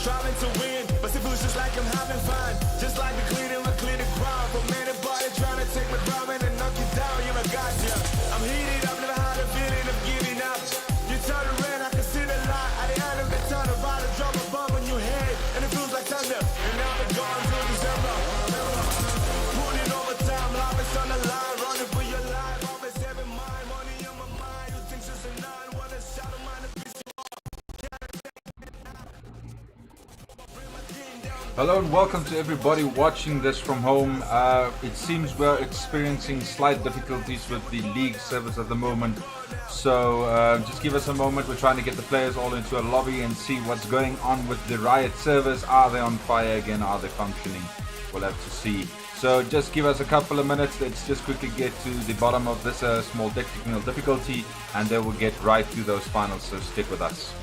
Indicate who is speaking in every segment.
Speaker 1: Striving to win, but it feels just like I'm having fun. Just like the clean and clear the crowd. From anybody trying to take my crown and knock you down, you know, got ya. I'm heated up, never had a feeling of giving up. You turn around, I can see the light. At the end of the tunnel, about to drop a bomb on your head, and it feels like thunder. And now we're gone till December. Putting overtime, life is on the line, running for your life. Always having mind, money on my mind. You think she's a nine, wanna shout of mine.
Speaker 2: Hello and welcome to everybody watching this from home. It seems we're experiencing slight difficulties with the league servers at the moment, so just give us a moment. We're trying to get the players all into a lobby and see what's going on with the Riot servers. Are they on fire again? Are they functioning? We'll have to see. So just give us a couple of minutes. Let's just quickly get to the bottom of this small technical difficulty, and then we'll get right to those finals, so stick with us.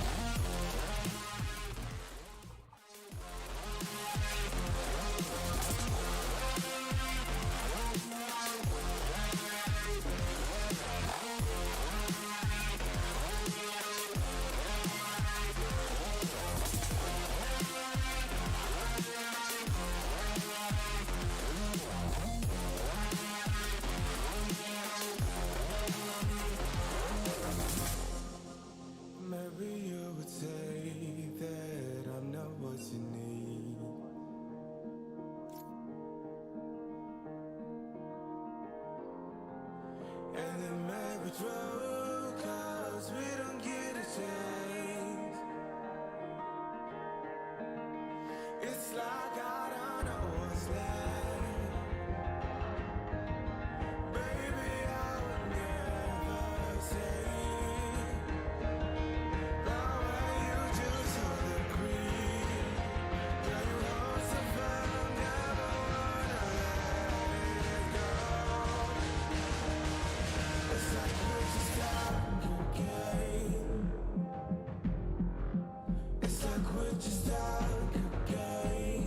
Speaker 1: Cause we don't get a chance. It's like I don't know what's left. Baby, I would never say the way you just hold the cream. Girl, you hold so firm, never wanna let it go. It's like we're just stuck again. It's like we're just stuck again.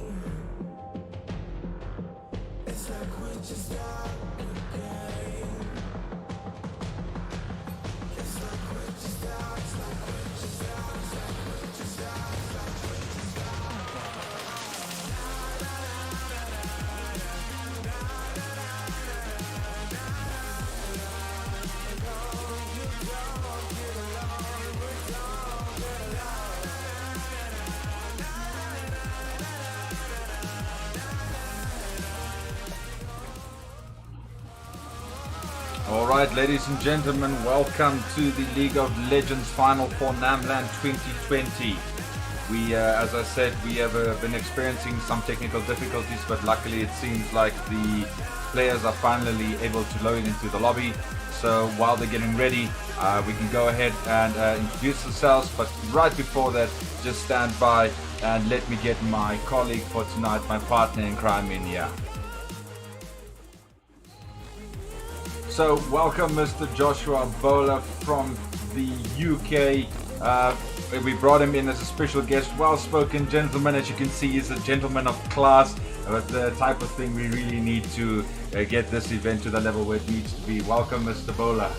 Speaker 1: It's like we're just stuck again. It's like we're just stuck, it's like we're just stuck, it's like we're just stuck, it's like we're just stuck.
Speaker 2: Alright, ladies and gentlemen, welcome to the League of Legends Final for NamLAN 2020. We, as I said, we have been experiencing some technical difficulties, but luckily it seems like the players are finally able to load into the lobby. So while they're getting ready, we can go ahead and introduce ourselves, but right before that, just stand by and let me get my colleague for tonight, my partner in crime in here. So welcome Mr. Joshua Bowler from the UK. We brought him in as a special guest, well-spoken gentleman. As you can see, he's a gentleman of class, but the type of thing we really need to get this event to the level where it needs to be. Welcome Mr. Bowler.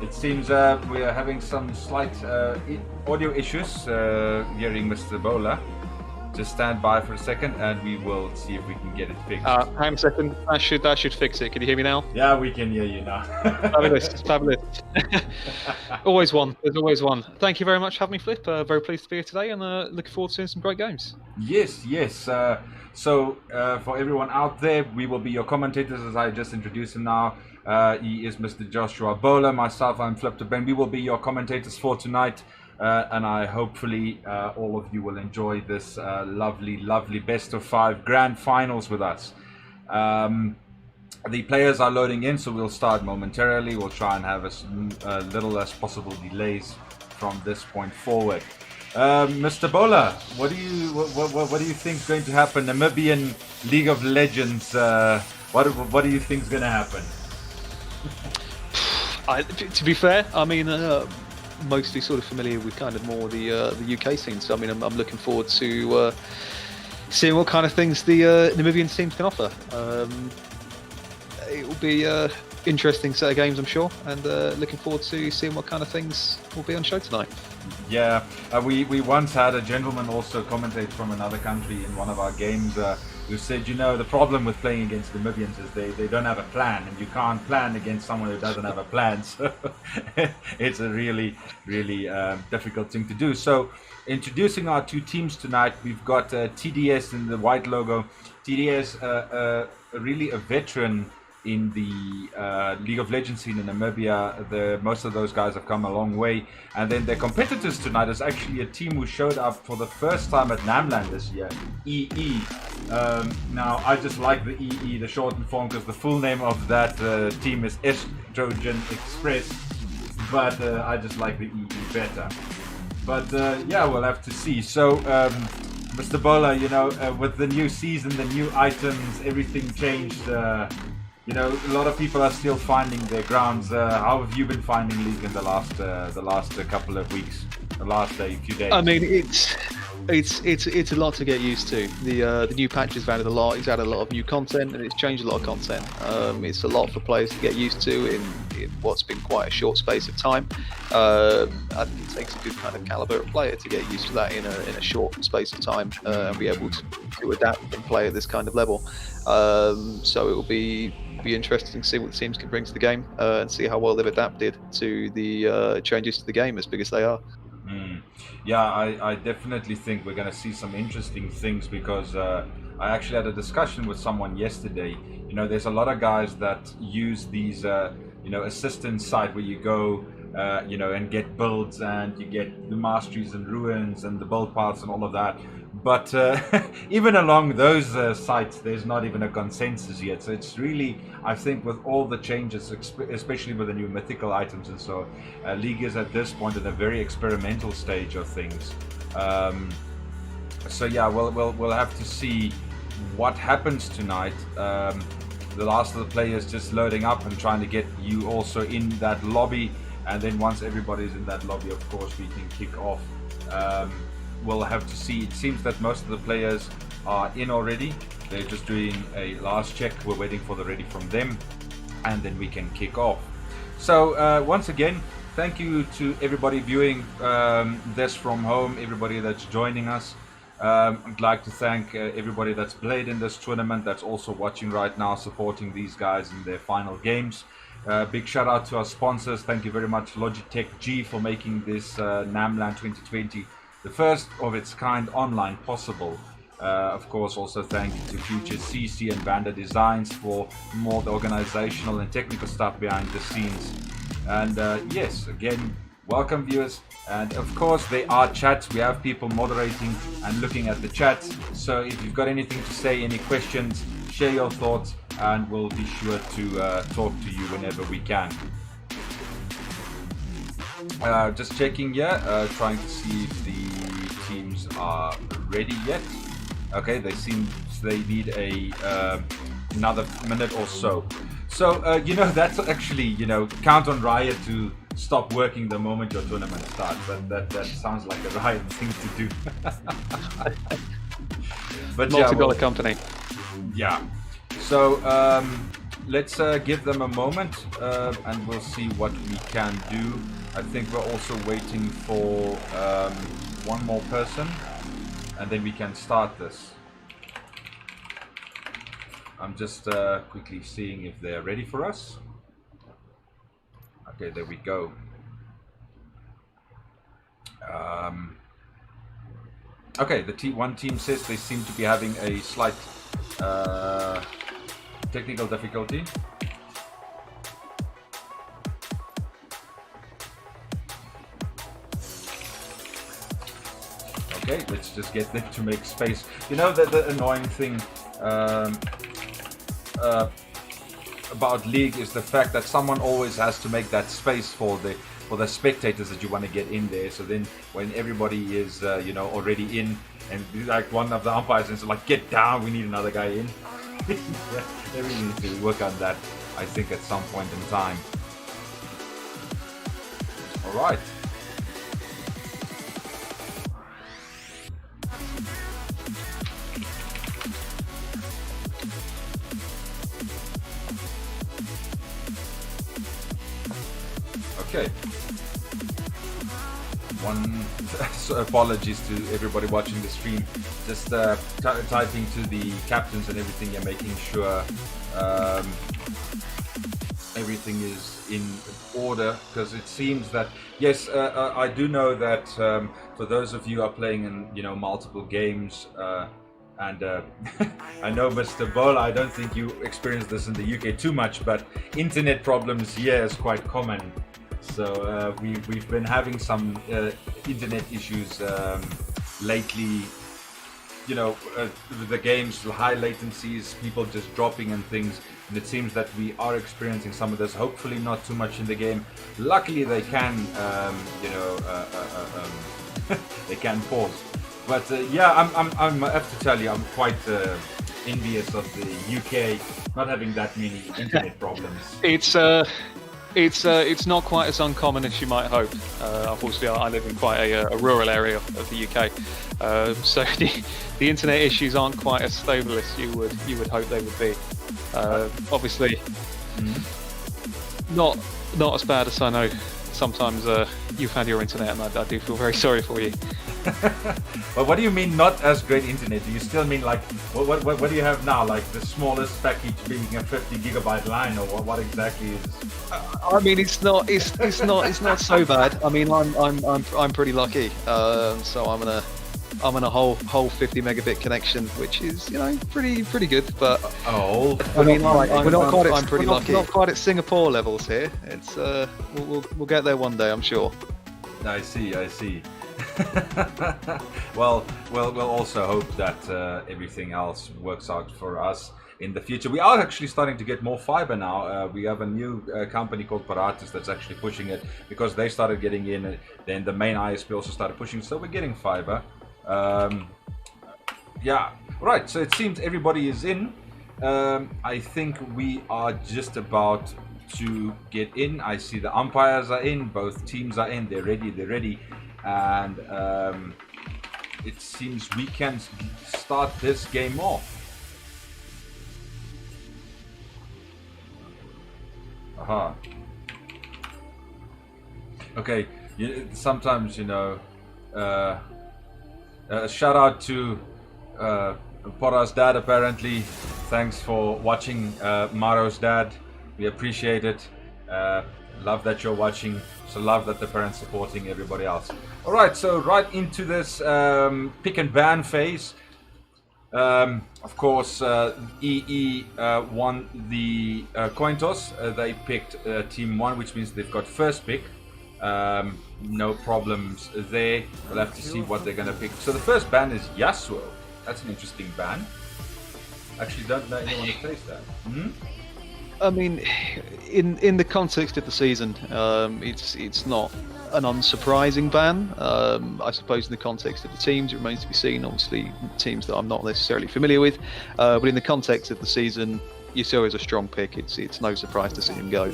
Speaker 2: It seems we are having some slight audio issues hearing Mr. Bowler. Just stand by for a second, and we will see if we can get it fixed.
Speaker 3: Hang on a second. That should fix it. Can you hear me now?
Speaker 2: Yeah, we can hear you now.
Speaker 3: Fabulous, fabulous. Always one. There's always one. Thank you very much for having me, Flip. Very pleased to be here today, and looking forward to seeing some great games.
Speaker 2: Yes. So for everyone out there, we will be your commentators, as I just introduced him now. He is Mr. Joshua Bowler. Myself, I'm Flip Ben. We will be your commentators for tonight. And I hopefully all of you will enjoy this lovely best of 5 grand finals with us. The players are loading in, so we'll start momentarily. We'll try and have as little as possible delays from this point forward. Mr. Bowler, what do you think is going to happen? Namibian League of Legends. What do you think is going to happen?
Speaker 3: To be fair, I mean. Mostly sort of familiar with kind of more the UK scene, so I mean I'm looking forward to seeing what kind of things the Namibian teams can offer. It will be an interesting set of games, I'm sure, and looking forward to seeing what kind of things will be on show tonight.
Speaker 2: Yeah, we once had a gentleman also commentate from another country in one of our games who said, the problem with playing against Namibians is they don't have a plan, and you can't plan against someone who doesn't have a plan. So it's a really difficult thing to do. So introducing our 2 teams tonight, we've got TDS in the white logo. TDS, really a veteran in the League of Legends scene in Namibia. Most of those guys have come a long way. And then their competitors tonight is actually a team who showed up for the first time at NamLAN this year, EE. Now, I just like the EE, the shortened form, because the full name of that team is Estrogen Express. But I just like the EE better. But yeah, we'll have to see. So, Mr. Bowler, with the new season, the new items, everything changed. A lot of people are still finding their grounds. How have you been finding League in the last couple of weeks, the last few days?
Speaker 3: I mean, it's a lot to get used to. The new patch has added a lot. It's added a lot of new content, and it's changed a lot of content. It's a lot for players to get used to in what's been quite a short space of time. I think it takes a good kind of caliber of player to get used to that in a short space of time and be able to adapt and play at this kind of level. So it will be interesting to see what the teams can bring to the game and see how well they've adapted to the changes to the game, as big as they are.
Speaker 2: Yeah, I definitely think we're going to see some interesting things, because I actually had a discussion with someone yesterday. There's a lot of guys that use these assistant site where you go and get builds, and you get the masteries and ruins and the build paths and all of that. But even along those sites, there's not even a consensus yet. So it's really, I think, with all the changes, especially with the new mythical items and so, League is at this point in a very experimental stage of things. So yeah, we'll have to see what happens tonight. The last of the players just loading up and trying to get you also in that lobby, and then once everybody's in that lobby, of course, we can kick off. We'll have to see. It seems that most of the players are in already. They're just doing a last check. We're waiting for the ready from them, and then we can kick off. So once again, thank you to everybody viewing this from home, everybody that's joining us. I'd like to thank everybody that's played in this tournament, that's also watching right now, supporting these guys in their final games. Big shout out to our sponsors. Thank you very much, Logitech G, for making this NamLAN 2020 the first of its kind online possible. Of course, also thank you to Future CC and Vanda Designs for more the organizational and technical stuff behind the scenes. And yes, again, welcome viewers. And of course, there are chats. We have people moderating and looking at the chats. So if you've got anything to say, any questions, share your thoughts, and we'll be sure to talk to you whenever we can. Just checking here, trying to see if the teams are ready yet. Okay, they seem they need another minute or so. So that's actually count on Riot to stop working the moment your tournament starts. That sounds like a Riot thing to do. But
Speaker 3: multi-dollar company.
Speaker 2: Yeah. So let's give them a moment, and we'll see what we can do. I think we're also waiting for one more person. and then we can start this. I'm just quickly seeing if they're ready for us. Okay, there we go. Okay, the one team says they seem to be having a slight technical difficulty. Okay, let's just get them to make space. You know, the annoying thing about League is the fact that someone always has to make that space for the spectators that you want to get in there. So then when everybody is you know, already in, and like one of the umpires is like, get down, we need another guy in. Yeah, they really need to work on that, I think, at some point in time. All right. Okay. So apologies to everybody watching the stream. Just typing to the captains and everything, and making sure everything is in order, because it seems that, yes, I do know that for those of you who are playing in, you know, multiple games, and I know, Mr. Bola, I don't think you experience this in the UK too much, but internet problems here is quite common. So we've been having some internet issues lately, you know, with the games, high latencies, people just dropping and things, and it seems that we are experiencing some of this. Hopefully not too much in the game. Luckily they can, you know, they can pause. But yeah, I have to tell you, I'm quite envious of the UK not having that many internet problems.
Speaker 3: It's not quite as uncommon as you might hope. Unfortunately, I live in quite a rural area of the UK, so the internet issues aren't quite as stable as you would hope they would be. Obviously, not as bad as I know. Sometimes you've had your internet, and I do feel very sorry for you.
Speaker 2: But what do you mean not as great internet? Do you still mean like what do you have now? Like the smallest package being a 50 gigabyte line, or what exactly is?
Speaker 3: I mean, it's not so bad. I mean, I'm pretty lucky. So I'm on a whole 50 megabit connection, which is, you know, pretty good. But I mean, I'm pretty lucky. Not quite at Singapore levels here. It's we'll get there one day, I'm sure.
Speaker 2: I see. Well, we'll also hope that everything else works out for us in the future. We are actually starting to get more fiber now. We have a new company called Paratus that's actually pushing it, because they started getting in. Then the main ISP also started pushing, so we're getting fiber. Yeah, right. So it seems everybody is in. I think we are just about to get in. I see the umpires are in. Both teams are in. They're ready. And it seems we can start this game off. Aha. Okay. Sometimes, you know, shout out to Pora's dad, apparently. Thanks for watching, Maro's dad. We appreciate it. Love that you're watching. So love that the parents supporting everybody else. All right, so right into this pick and ban phase. Of course, EE won the coin toss. They picked team 1, which means they've got first pick. No problems there. We'll have to see what they're going to pick. So the first ban is Yasuo. That's an interesting ban. Actually, don't know anyone who plays that.
Speaker 3: I mean, in the context of the season, it's not an unsurprising ban. I suppose in the context of the teams, it remains to be seen. Obviously, teams that I'm not necessarily familiar with, but in the context of the season, Yasuo is a strong pick. It's no surprise to see him go.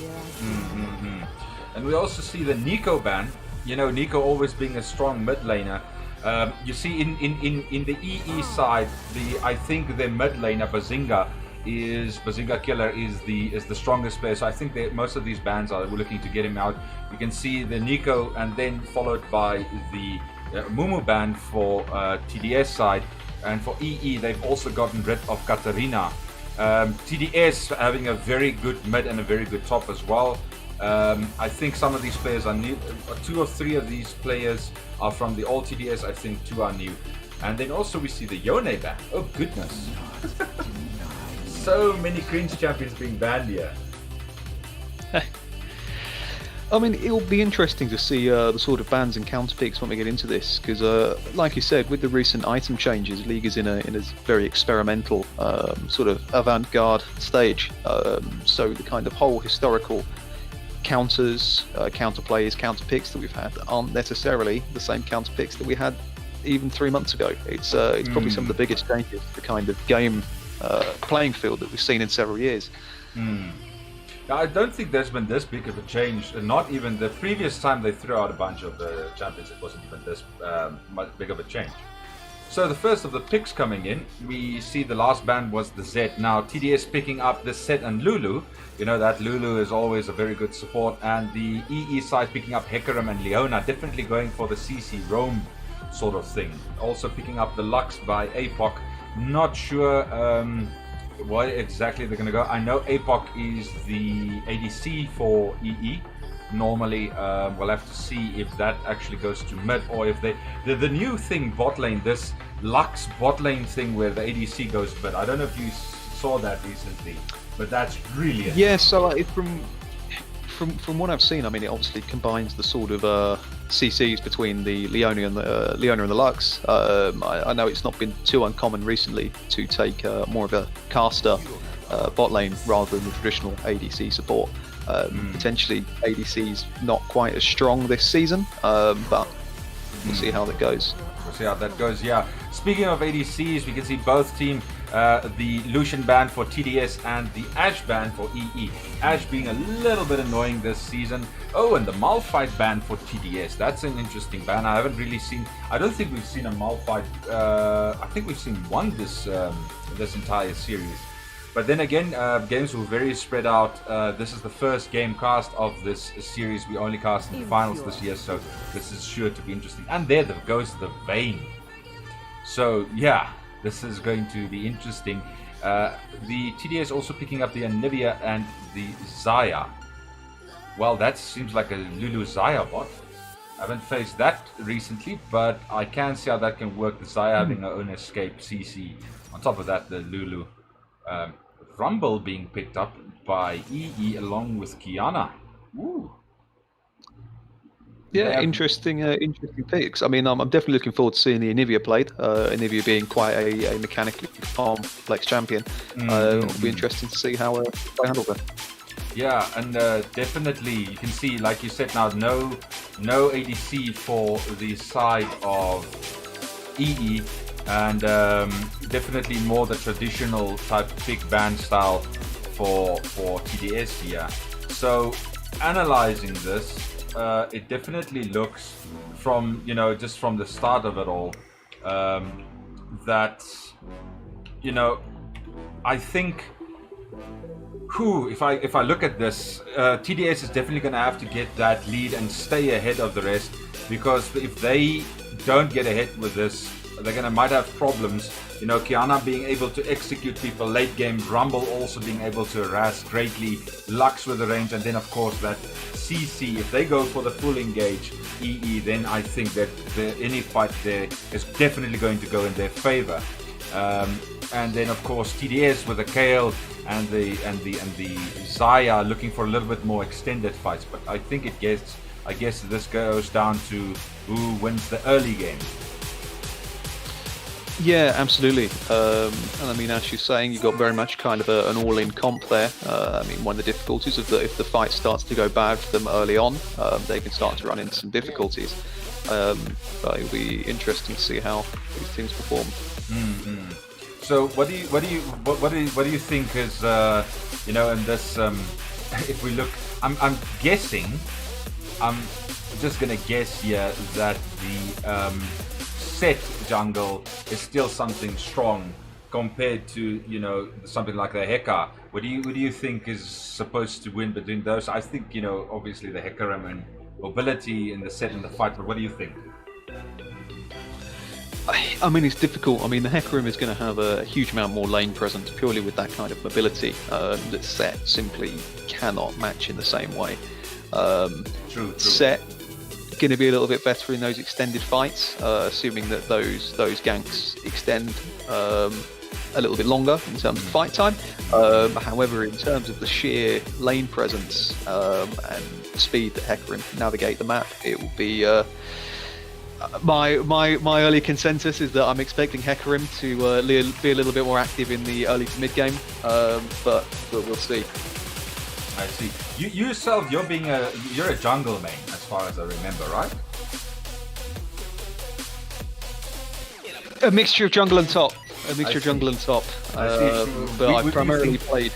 Speaker 2: And we also see the Nico ban. You know, Nico always being a strong mid laner. You see in the EE side, I think the mid laner Bazinga Killer is the strongest player. So I think that most of these bans are looking to get him out. You can see the Nico, and then followed by the Mumu ban for TDS side, and for EE they've also gotten rid of Katarina. TDS having a very good mid and a very good top as well. I think some of these players are new. 2 or 3 of these players are from the old TDS. I think 2 are new. And then also we see the Yone ban. Oh goodness. So many cringe champions being banned here.
Speaker 3: I mean, it'll be interesting to see the sort of bans and counter picks when we get into this, because, like you said, with the recent item changes, League is in a very experimental sort of avant-garde stage. So the kind of whole historical counters, counter plays, counter picks that we've had aren't necessarily the same counter picks that we had even 3 months ago. It's probably some of the biggest changes to the kind of game playing field that we've seen in several years.
Speaker 2: I don't think there's been this big of a change. Not even the previous time they threw out a bunch of champions, it wasn't even this much big of a change. So the first of the picks coming in, we see the last ban was the Z. Now TDS picking up the Set and Lulu. You know that Lulu is always a very good support, and the EE side picking up Hecarim and Leona, definitely going for the CC roam sort of thing. Also picking up the Lux by APOC. Not sure where exactly they're going to go. I know APOC is the ADC for EE. Normally, we'll have to see if that actually goes to mid, or if they... The new thing, bot lane, this Lux bot lane thing where the ADC goes mid. I don't know if you saw that recently, but that's brilliant.
Speaker 3: Yeah, so from what I've seen, I mean, it obviously combines the sort of CCs between the Leona and the Lux. I know it's not been too uncommon recently to take more of a caster bot lane rather than the traditional ADC support. Potentially ADC's not quite as strong this season, but we'll see how that goes.
Speaker 2: We'll see how that goes, yeah. Speaking of ADCs, we can see both team, the Lucian ban for TDS and the Ashe ban for EE. Ashe being a little bit annoying this season. Oh, and the Malphite ban for TDS. That's an interesting ban. I haven't really seen... I don't think we've seen a Malphite... I think we've seen one this entire series. But then again, games were very spread out. This is the first game cast of this series. We only cast in the finals this year, so this is sure to be interesting. And there goes the Vayne. So yeah, this is going to be interesting. The TDS also picking up the Anivia and the Xayah. Well, that seems like a Lulu Xayah bot. I haven't faced that recently, but I can see how that can work. The Xayah having her own escape CC. On top of that, the Lulu. Rumble being picked up by EE along with Kiana. Ooh.
Speaker 3: Yeah, interesting picks. I mean, I'm definitely looking forward to seeing the Anivia played. Anivia being quite a mechanically complex champion. It'll be interesting to see how they handle that.
Speaker 2: Yeah, and definitely you can see, like you said, now no ADC for the side of EE. And definitely more the traditional type big band style for TDS here. So analyzing this, it definitely looks from, you know, just from the start of it all, that, you know, I think, if I look at this, TDS is definitely going to have to get that lead and stay ahead of the rest, because if they don't get ahead with this, they're might have problems. You know, Kiana being able to execute people late game, Rumble also being able to harass greatly, Lux with the range, and then of course that CC, if they go for the full engage EE, then I think that any fight there is definitely going to go in their favor. And then of course TDS with the Kale and the Xayah looking for a little bit more extended fights. But I think I guess this goes down to who wins the early game.
Speaker 3: Yeah, absolutely. And I mean, as you're saying, you've got very much kind of an all-in comp there. I mean, one of the difficulties is that if the fight starts to go bad for them early on, they can start to run into some difficulties. But it'll be interesting to see how these teams perform.
Speaker 2: Mm-hmm. So, what do you think is you know, in this? If we look, I'm guessing. I'm just gonna guess here that the Set jungle is still something strong compared to, you know, something like the Heka. What do you think is supposed to win between those? I think, you know, obviously the Hecarim and mobility in the Set and the fight, but what do you think?
Speaker 3: I mean, it's difficult. I mean, the Hecarim is going to have a huge amount more lane presence purely with that kind of mobility that Set simply cannot match in the same way.
Speaker 2: True.
Speaker 3: Set going to be a little bit better in those extended fights, assuming that those ganks extend a little bit longer in terms of fight time. However, in terms of the sheer lane presence and speed that Hecarim can navigate the map, it will be my early consensus is that I'm expecting Hecarim to be a little bit more active in the early to mid game, but we'll see.
Speaker 2: I see. You yourself, you're a jungle main, as far as I remember, right?
Speaker 3: A mixture of jungle and top.
Speaker 2: I see.
Speaker 3: But I've primarily played.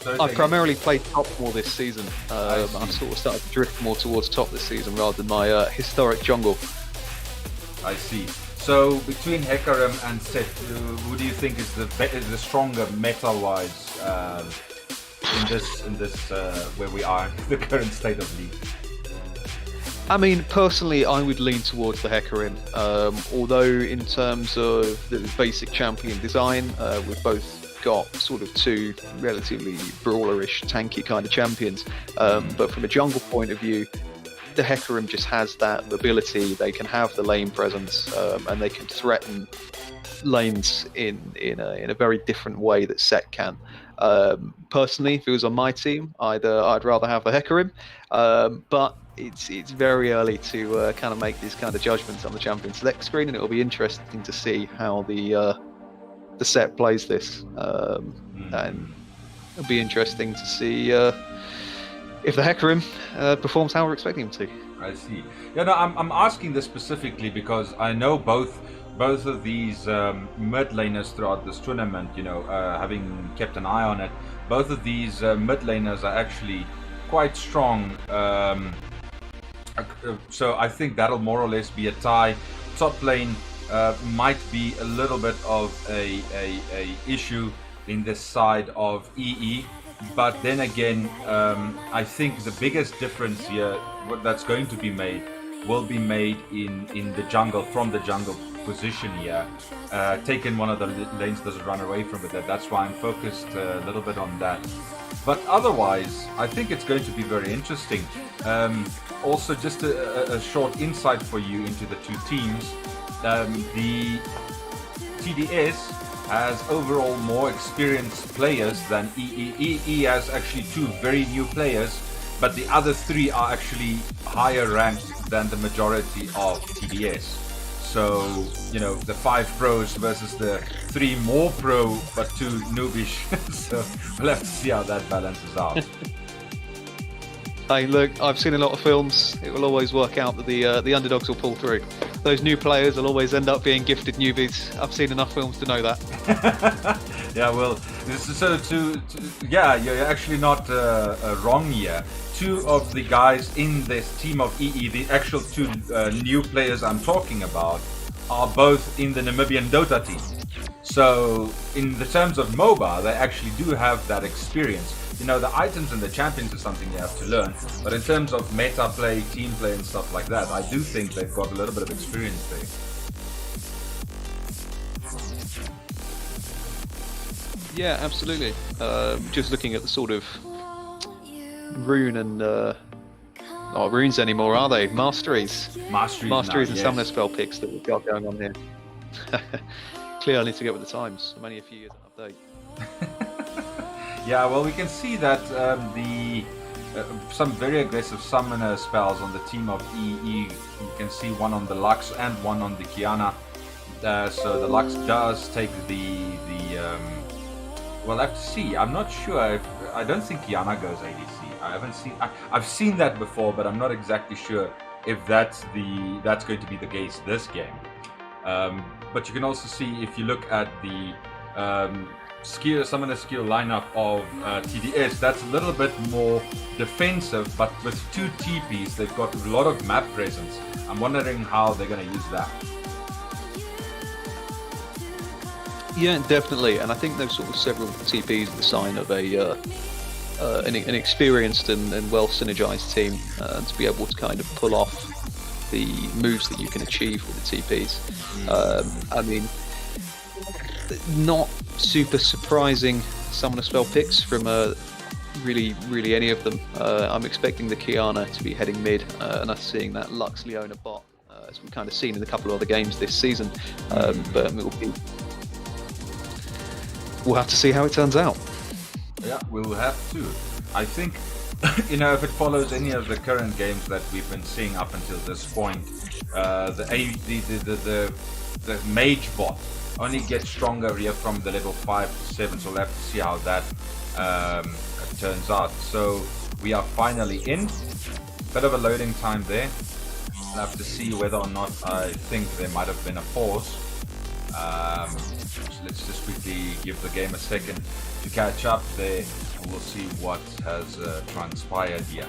Speaker 3: I've
Speaker 2: again.
Speaker 3: primarily played top more this season. I've sort of started to drift more towards top this season rather than my historic jungle.
Speaker 2: I see. So between Hecarim and Set, who do you think is the stronger meta-wise in this where we are in the current state of league?
Speaker 3: I mean, personally, I would lean towards the Hecarim. Although in terms of the basic champion design, we've both got sort of two relatively brawlerish, tanky kind of champions. But from a jungle point of view, the Hecarim just has that mobility. They can have the lane presence, and they can threaten lanes in a very different way that Set can. Personally, if it was on my team, I'd rather have the Hecarim, but it's very early to kind of make these kind of judgments on the champion select screen, and it'll be interesting to see how the Set plays this, and it'll be interesting to see if the Hecarim performs how we're expecting him to.
Speaker 2: I see. Yeah, no, I'm asking this specifically because I know both of these mid laners throughout this tournament, having kept an eye on it, both of these mid laners are actually quite strong. So I think that'll more or less be a tie. Top lane might be a little bit of a issue in this side of EE, but then again, I think the biggest difference here, what that's going to be made, will be made in the jungle, from the jungle position here. Taking one of the lanes doesn't run away from it. That's why I'm focused a little bit on that. But otherwise, I think it's going to be very interesting. Also, just a short insight for you into the two teams. The TDS has overall more experienced players than EE. EE has actually two very new players, but the other three are actually higher ranked than the majority of TDS. So, the 5 pros versus the 3 more pro, but 2 noobish. So we'll have to see how that balances out.
Speaker 3: Hey, look, I've seen a lot of films. It will always work out that the underdogs will pull through. Those new players will always end up being gifted newbies. I've seen enough films to know that.
Speaker 2: Yeah, well, you're actually not wrong here. 2 of the guys in this team of EE, the actual 2 new players I'm talking about, are both in the Namibian Dota team. So, in the terms of MOBA, they actually do have that experience. The items and the champions is something you have to learn, but in terms of meta play, team play and stuff like that, I do think they've got a little bit of experience there.
Speaker 3: Yeah, absolutely. Just looking at the sort of rune and not runes anymore, are they? Masteries and summoner spell picks that we've got going on here. Clearly, I need to get with the times. I'm only a few years out of date.
Speaker 2: Yeah, well, we can see that some very aggressive summoner spells on the team of EE. You can see one on the Lux and one on the Kiana. So the Lux does take the we'll have to see. I'm not sure. I don't think Kiana goes ADC. I've seen that before, but I'm not exactly sure if that's going to be the case this game. But you can also see, if you look at the summoner skill lineup of TDS, that's a little bit more defensive, but with 2 TPs, they've got a lot of map presence. I'm wondering how they're going to use that.
Speaker 3: Yeah, definitely, and I think those sort of several TPs are the sign of an experienced and well synergized team to be able to kind of pull off the moves that you can achieve with the TPs. I mean, not super surprising some of the spell picks from really any of them. I'm expecting the Kiana to be heading mid, and us seeing that Lux Leona bot, as we've kind of seen in a couple of other games this season. But we'll have to see how it turns out.
Speaker 2: Yeah, we'll have to. I think, you know, if it follows any of the current games that we've been seeing up until this point, the mage bot only gets stronger here from the level 5 to 7, so we'll have to see how that turns out. So we are finally in. Bit of a loading time there. We'll have to see whether or not I think there might have been a pause. So let's just quickly give the game a second to catch up there, and we'll see what has transpired here.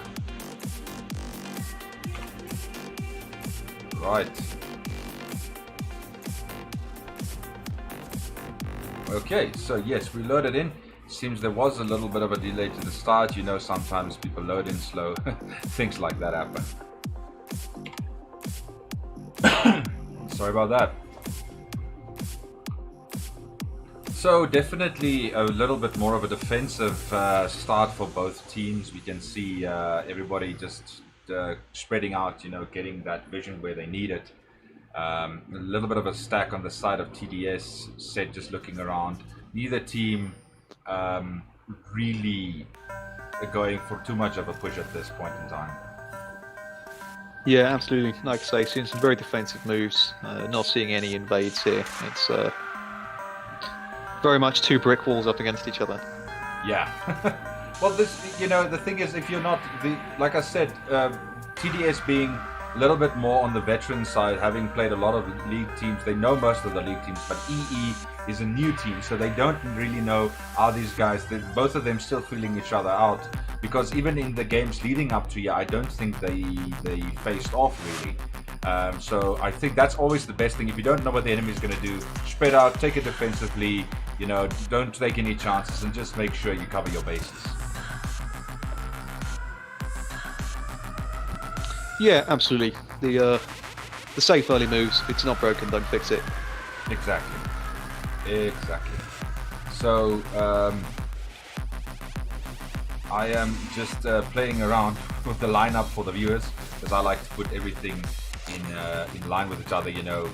Speaker 2: Right. Okay, so yes, we loaded in. Seems there was a little bit of a delay to the start. You know, sometimes people load in slow. Things like that happen. Sorry about that. So definitely a little bit more of a defensive start for both teams. We can see everybody just spreading out, you know, getting that vision where they need it. A little bit of a stack on the side of TDS, Set just looking around. Neither team really going for too much of a push at this point in time.
Speaker 3: Yeah, absolutely. Like I say, seeing some very defensive moves. Not seeing any invades here. It's very much two brick walls up against each other.
Speaker 2: Yeah. Well, this, you know, the thing is, if you're not like I said, TDS being a little bit more on the veteran side, having played a lot of league teams, they know most of the league teams, but EE is a new team, so they don't really know how these guys, both of them still feeling each other out, because even in the games leading up to here, I don't think they faced off really. So I think that's always the best thing. If you don't know what the enemy is going to do, spread out, take it defensively, you know, don't take any chances, and just make sure you cover your bases.
Speaker 3: Yeah, absolutely. The safe early moves. If it's not broken, don't fix it.
Speaker 2: Exactly. So I am just playing around with the lineup for the viewers, because I like to put everything in line with each other, you know,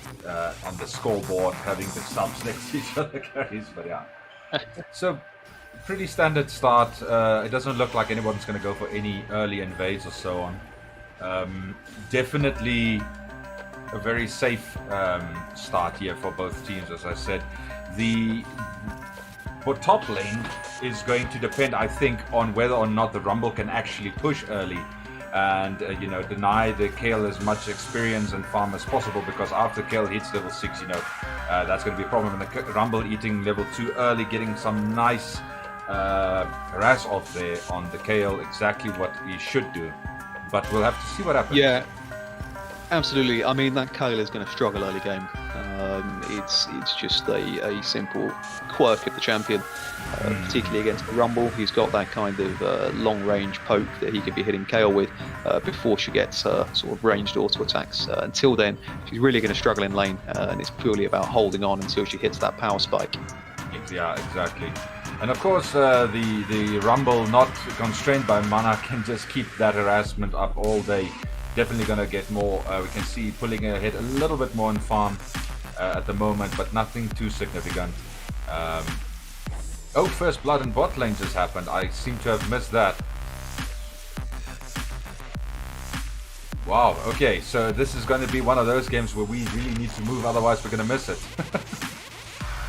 Speaker 2: on the scoreboard, having the subs next to each other carries. But yeah, so pretty standard start. It doesn't look like anyone's going to go for any early invades or so on. Definitely a very safe start here for both teams. As I said, for top lane is going to depend, I think, on whether or not the Rumble can actually push early and you know, deny the Kale as much experience and farm as possible, because after Kale hits level 6, you know, that's going to be a problem. And the Rumble eating level 2 early, getting some nice harass off there on the Kale, exactly what he should do. But we'll have to see what happens.
Speaker 3: Yeah, absolutely. I mean, that Kale is going to struggle early game. It's just a simple quirk of the champion, particularly against the Rumble. He's got that kind of long-range poke that he can be hitting Kale with before she gets sort of ranged auto attacks. Until then, she's really going to struggle in lane, and it's purely about holding on until she hits that power spike.
Speaker 2: Yeah, exactly. And of course, the Rumble, not constrained by mana, can just keep that harassment up all day. Definitely going to get more. We can see pulling ahead a little bit more in farm at the moment, but nothing too significant. Oh, first blood in bot lane just happened. I seem to have missed that. Wow, okay, so this is going to be one of those games where we really need to move, otherwise we're going to miss it.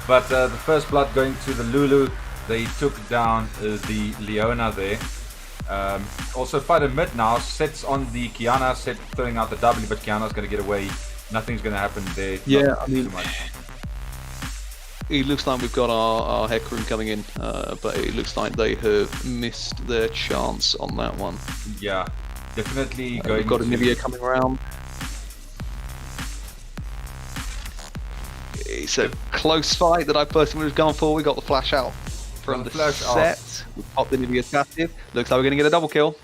Speaker 2: But the first blood going to the Lulu. They took down the Leona there. Also fighter mid now, sets on the Kiana, Set throwing out the W, but Kiana's going to get away. Nothing's going to happen there.
Speaker 3: Yeah, I mean,
Speaker 2: too much.
Speaker 3: It looks like we've got our Hecarim coming in, but it looks like they have missed their chance on that one.
Speaker 2: Yeah, definitely going.
Speaker 3: We've got Anivia coming around. It's a close fight that I personally would have gone for. We got the flash out from the set. We've popped the Anivia passive. Looks like we're going to get a double kill.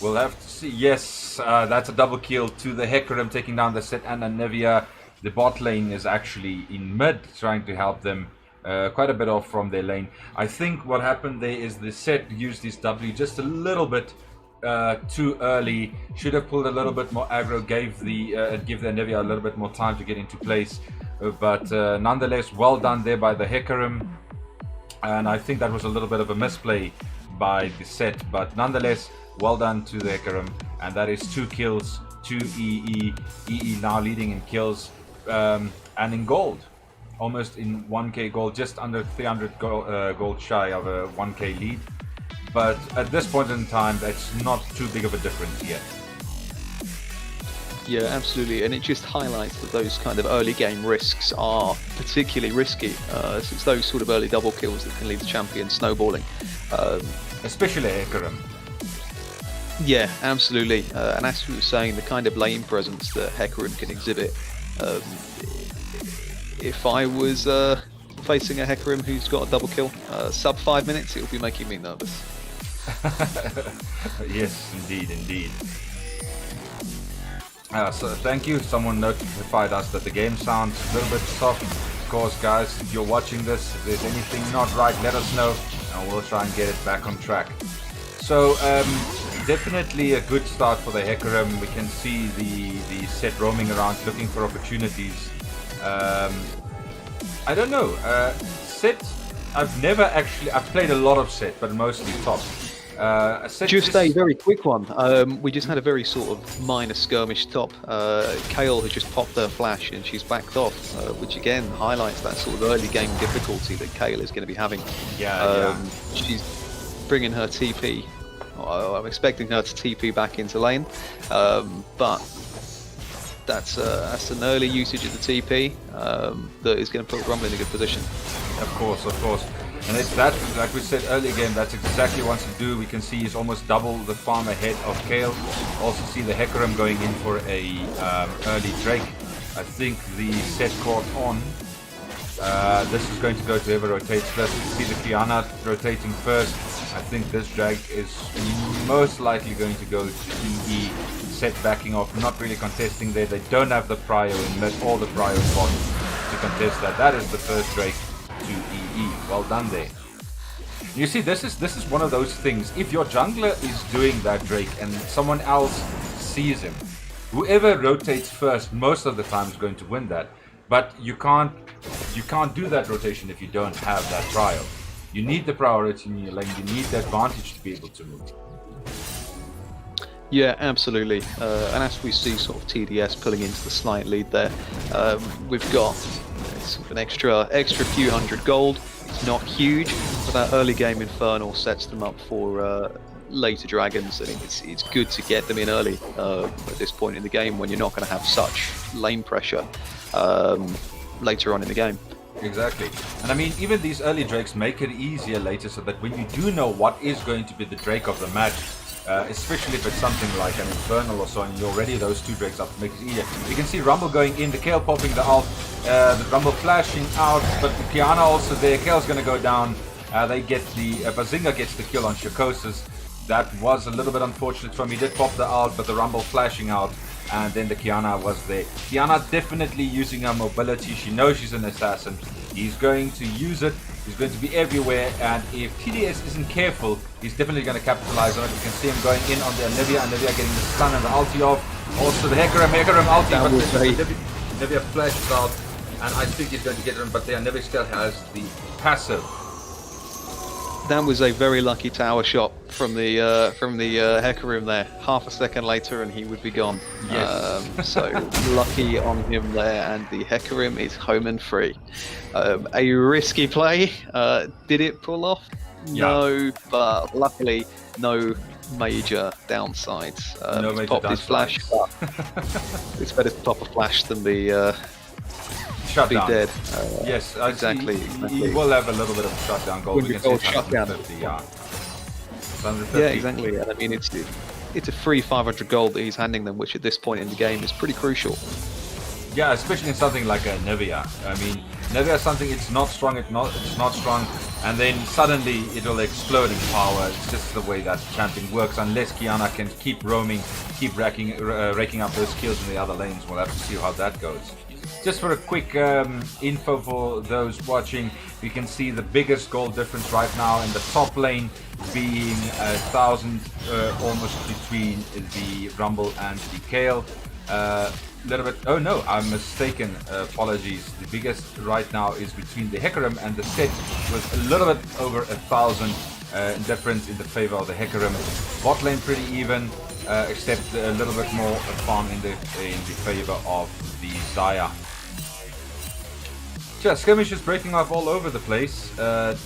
Speaker 2: We'll have to Yes, that's a double kill to the Hecarim, taking down the Set and Anivia. The bot lane is actually in mid, trying to help them quite a bit off from their lane. I think what happened there is the Set used his W just a little bit too early. Should have pulled a little bit more aggro, give the Anivia a little bit more time to get into place. But nonetheless, well done there by the Hecarim. And I think that was a little bit of a misplay by the Set, but nonetheless, well done to the Hecarim. And that is 2 kills to EE. EE now leading in kills and in gold. Almost in 1k gold, just under 300 gold shy of a 1k lead. But at this point in time, that's not too big of a difference yet.
Speaker 3: Yeah, absolutely, and it just highlights that those kind of early game risks are particularly risky. It's those sort of early double kills that can lead the champion snowballing.
Speaker 2: Especially Hecarim.
Speaker 3: Yeah, absolutely, and as we were saying, the kind of lane presence that Hecarim can exhibit. If I was facing a Hecarim who's got a double kill, sub 5 minutes, it would be making me nervous.
Speaker 2: Yes, indeed. So thank you. Someone notified us that the game sounds a little bit soft. Of course, guys, if you're watching this, if there's anything not right, let us know, and we'll try and get it back on track. So definitely a good start for the Hecarim. We can see the Set roaming around looking for opportunities. I don't know. Set, I've played a lot of Set, but mostly top.
Speaker 3: Just a very quick one. We just had a very sort of minor skirmish top. Kale has just popped her flash and she's backed off, which again highlights that sort of early game difficulty that Kale is going to be having. She's bringing her TP. I'm expecting her to TP back into lane, but that's an early usage of the TP that is going to put Rumble in a good position.
Speaker 2: Of course. And it's that, like we said earlier again, that's exactly what he wants to do. We can see he's almost double the farm ahead of Kale. Also see the Hecarim going in for a early Drake. I think the Set caught on. This is going to go to whoever rotates first. You see the Kiana rotating first. I think this drag is most likely going to go to EE. Set backing off, not really contesting there. They don't have the prio in mid or the prio spot to contest that. That is the first Drake to EE. Well done there. You see, this is one of those things. If your jungler is doing that Drake and someone else sees him, whoever rotates first most of the time is going to win that. But you can't do that rotation if you don't have that prio. You need the priority in your lane. You need the advantage to be able to move.
Speaker 3: Yeah, absolutely. And as we see sort of TDS pulling into the slight lead there, we've got sort of an extra few hundred gold. It's not huge, but that early game Infernal sets them up for later Dragons. I think it's good to get them in early at this point in the game when you're not going to have such lane pressure later on in the game.
Speaker 2: Exactly. And I mean, even these early Drakes make it easier later so that when you do know what is going to be the Drake of the match, especially if it's something like an Infernal or so, and you're already those 2 Drakes up to make it easier. You can see Rumble going in, the Kale popping the ult, the Rumble flashing out, but the Kiana also there. Kale's going to go down. They get the Bazinga gets the kill on Shacosis. That was a little bit unfortunate for him. He did pop the ult, but the Rumble flashing out, and then the Kiana was there. Kiana definitely using her mobility. She knows she's an assassin. He's going to use it. He's going to be everywhere, and if TDS isn't careful, he's definitely going to capitalize on it. You can see him going in on the Anivia getting the stun and the ulti off. Also the Hecarim ulti, but Anivia flashes out, and I think he's going to get him, but the Anivia still has the passive.
Speaker 3: That was a very lucky tower shot from the Hecarim there. Half a second later and he would be gone.
Speaker 2: Yes.
Speaker 3: So lucky on him there, and the Hecarim is home and free. A risky play. Did it pull off?
Speaker 2: Yeah.
Speaker 3: No, but luckily no major downsides.
Speaker 2: No major
Speaker 3: popped his flash, but it's better to pop a flash than be
Speaker 2: shutdown.
Speaker 3: dead.
Speaker 2: Yes,
Speaker 3: exactly.
Speaker 2: He will have a little bit of a shutdown goal. We can see
Speaker 3: shutdown.
Speaker 2: 150, yeah.
Speaker 3: Yeah, exactly. And I mean, it's a free 500 gold that he's handing them, which at this point in the game is pretty crucial.
Speaker 2: Yeah, especially in something like a Nivea. I mean, Nivea is something, it's not strong, it's not strong, and then suddenly it'll explode in power. It's just the way that champion works. Unless Kiana can keep roaming, keep raking up those kills in the other lanes, we'll have to see how that goes. Just for a quick info for those watching, you can see the biggest goal difference right now in the top lane being 1,000 almost between the Rumble and the Kale. Little bit. Oh no, I'm mistaken. Apologies. The biggest right now is between the Hecarim and the Set, with a little bit over 1,000 difference in the favor of the Hecarim. Bot lane pretty even, except a little bit more farm in the favor of the Zaya. Yeah, skirmishes breaking off all over the place.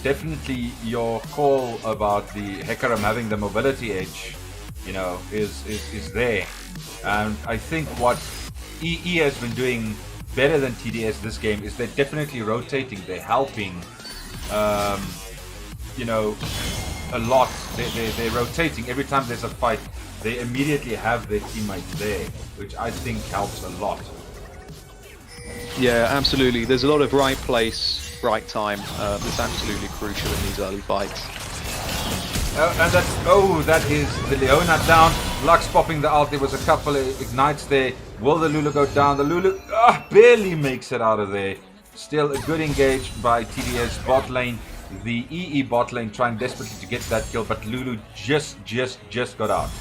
Speaker 2: Definitely your call about the Hecarim having the mobility edge, you know, is there. And I think what EE has been doing better than TDS this game is they're definitely rotating. They're helping, you know, a lot. They're rotating every time there's a fight. They immediately have their teammates there, which I think helps a lot.
Speaker 3: Yeah, absolutely. There's a lot of right place, right time. That's absolutely crucial in these early fights.
Speaker 2: And that is the Leona down. Lux popping the ult. There was a couple of ignites there. Will the Lulu go down? The Lulu barely makes it out of there. Still a good engage by TDS bot lane. The EE bot lane trying desperately to get that kill, but Lulu just got out.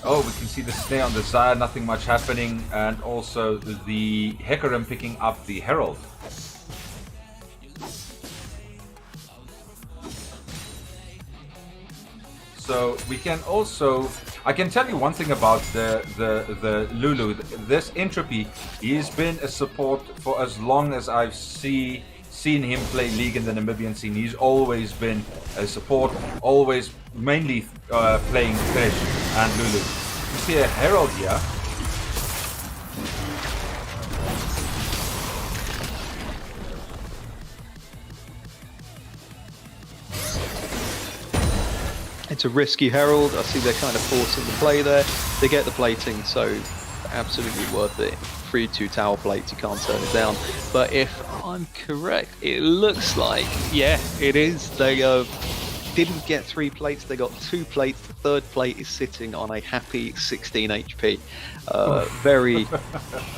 Speaker 2: Oh, we can see the snare on the Zaya, nothing much happening, and also the Hecarim picking up the Herald. So we can also, I can tell you one thing about the Lulu. This Entropy, he's been a support for as long as I've seen him play League in the Namibian scene. He's always been a support, always mainly playing Thresh and Lulu. You see a Herald here.
Speaker 3: It's a risky Herald. I see they're kind of forcing the play there. They get the plating, so absolutely worth it. 3-2 tower plates, you can't turn it down. But if I'm correct, it looks like, yeah, it is. They didn't get 3 plates, they got 2 plates. The third plate is sitting on a happy 16 HP. Very,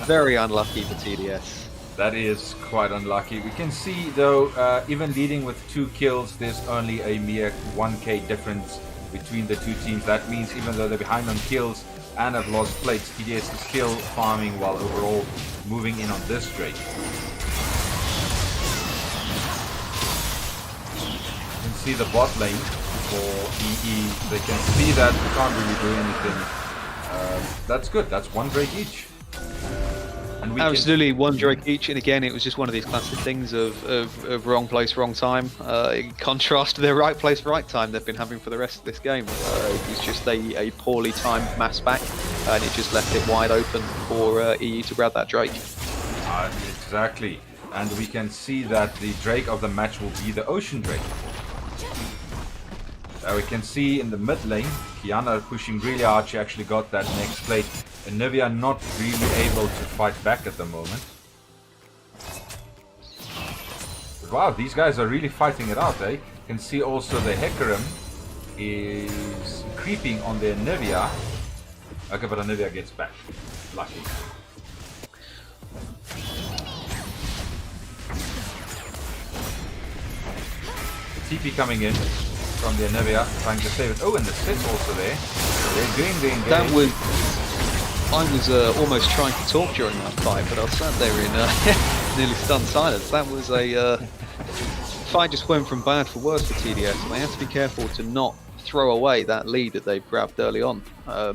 Speaker 3: very unlucky for TDS.
Speaker 2: That is quite unlucky. We can see though, even leading with 2 kills, there's only a mere 1k difference between the two teams. That means even though they're behind on kills and have lost plates, TDS is still farming while overall moving in on this Drake. You can see the bot lane for EE. They can see that we can't really do anything. That's good. That's 1 Drake each. And
Speaker 3: absolutely, 1 Drake each, and again, it was just one of these classic things of wrong place, wrong time. In contrast to their right place, right time they've been having for the rest of this game. It's just a poorly timed mass back, and it just left it wide open for EE to grab that Drake.
Speaker 2: Exactly, and we can see that the Drake of the match will be the Ocean Drake. We can see in the mid lane, Kiana pushing really hard. She actually got that next plate. And Nivea not really able to fight back at the moment. But wow, these guys are really fighting it out, eh? You can see also the Hecarim is creeping on their Nivea. Okay, but Nivea gets back. Lucky. The TP coming in from the Nivea, trying to save it. Oh, and the Set's also there. They're doing the engage.
Speaker 3: That was... I was almost trying to talk during that fight, but I was sat there in nearly stunned silence. That was a fight just went from bad for worse for TDS, and they have to be careful to not throw away that lead that they've grabbed early on.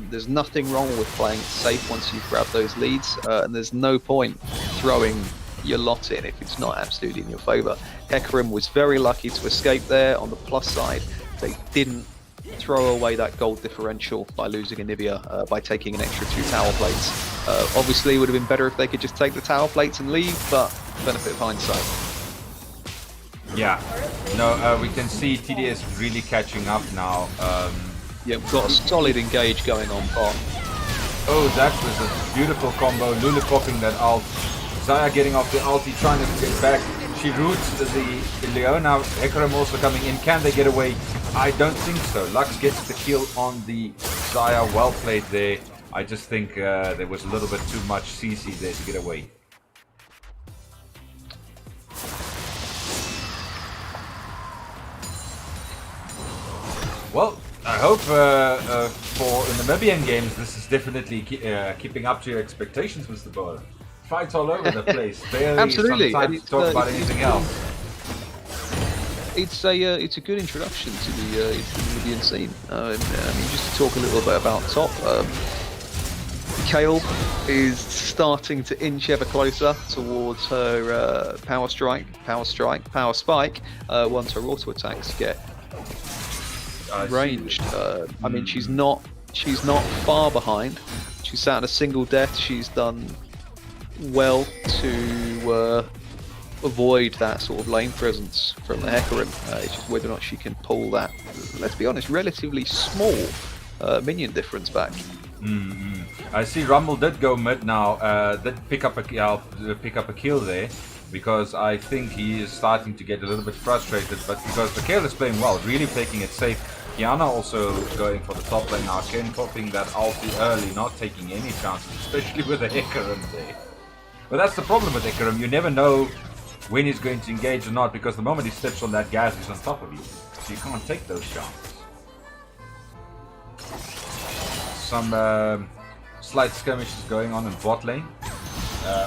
Speaker 3: There's nothing wrong with playing it safe once you've grabbed those leads, and there's no point throwing your lot in if it's not absolutely in your favour. Hecarim was very lucky to escape there. On the plus side, they didn't throw away that gold differential by losing Anivia by taking an extra 2 tower plates. Obviously it would have been better if they could just take the tower plates and leave, but benefit of hindsight.
Speaker 2: Yeah, no, we can see TDS really catching up now.
Speaker 3: Yeah, we've got a solid engage going on bot.
Speaker 2: Oh, that was a beautiful combo. Lulu popping that ult. Zaya getting off the ulti, trying to get back. She roots the Leona. Hecarim also coming in. Can they get away? I don't think so. Lux gets the kill on the Zaya. Well played there. I just think there was a little bit too much CC there to get away. Well, I hope for the Namibian games this is definitely keeping up to your expectations, Mr. Bo. Fights all over the place. Barely
Speaker 3: Absolutely.
Speaker 2: some time to talk about anything else.
Speaker 3: It's a good introduction to the Namibian scene. I mean, just to talk a little bit about top. Kayle is starting to inch ever closer towards her power spike. Once her auto attacks get ranged. I mean, she's not far behind. She's sat at a single death. She's done well to avoid that sort of lane presence from the Hecarim. It's just whether or not she can pull that, let's be honest, relatively small minion difference back.
Speaker 2: I see Rumble did go mid now, did pick up a kill there, because I think he is starting to get a little bit frustrated, but because the Kayle is playing well, really taking it safe. Kiana also going for the top lane now, Ken popping that ulti early, not taking any chances, especially with the Hecarim there. But that's the problem with Hecarim, you never know when he's going to engage or not, because the moment he steps on that gas, he's on top of you. So you can't take those chances. Some slight skirmishes going on in bot lane.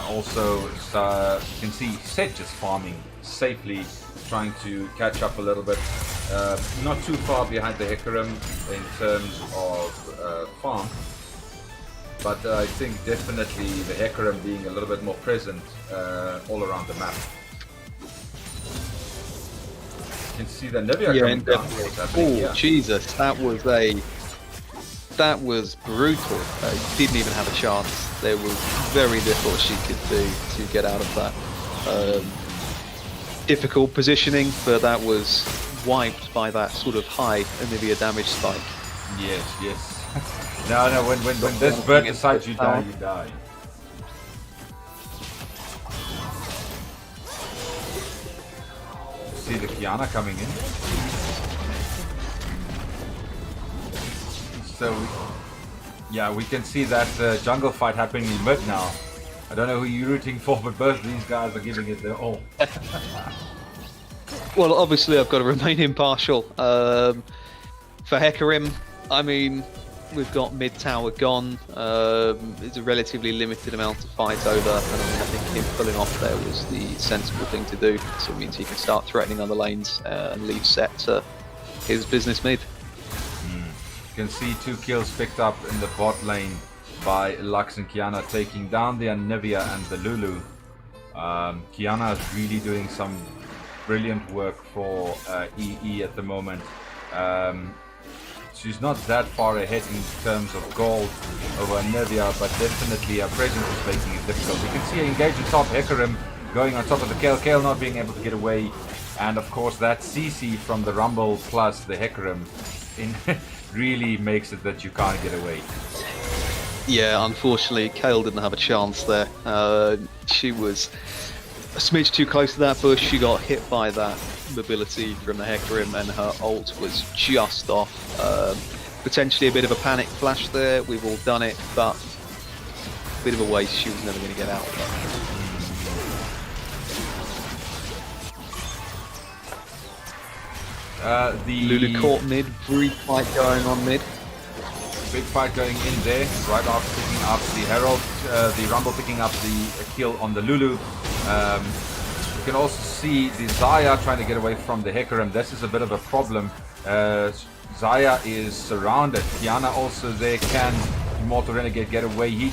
Speaker 2: Also, you can see Set just farming safely, trying to catch up a little bit. Not too far behind the Hecarim in terms of farm. But I think definitely the Hecarim being a little bit more present all around the map. You can see the Nivea coming down.
Speaker 3: Oh, Jesus, that was brutal. Didn't even have a chance. There was very little she could do to get out of that. Difficult positioning, but that was wiped by that sort of high Nivea damage spike.
Speaker 2: Yes. No, when this bird decides you die, you die. See the Kiana coming in. So, we can see that jungle fight happening in mid now. I don't know who you're rooting for, but both these guys are giving it their all.
Speaker 3: Well, obviously I've got to remain impartial. For Hecarim, I mean, we've got mid tower gone. It's a relatively limited amount to fight over, and I mean, I think him pulling off there was the sensible thing to do. So it means he can start threatening other lanes and leave Set to his business mid.
Speaker 2: You can see 2 kills picked up in the bot lane by Lux and Kiana, taking down the Anivia and the Lulu. Kiana is really doing some brilliant work for EE at the moment. She's not that far ahead in terms of gold over Anivia, but definitely her presence is making it difficult. You can see her engage on top, Hecarim going on top of the Kayle, Kayle not being able to get away, and of course that CC from the Rumble plus the Hecarim really makes it that you can't get away.
Speaker 3: Yeah, unfortunately, Kayle didn't have a chance there. She was a smidge too close to that bush. She got hit by that mobility from the Hecarim, and her ult was just off. Potentially a bit of a panic flash there. We've all done it, but a bit of a waste. She was never going to get out.
Speaker 2: The
Speaker 3: Lulu caught mid, brief fight going on mid.
Speaker 2: Big fight going in there, right after picking up the Herald, the Rumble picking up the kill on the Lulu. You can also see the Zaya trying to get away from the Hecarim. This is a bit of a problem. Zaya is surrounded. Kiana also there. Can Immortal Renegade get away? He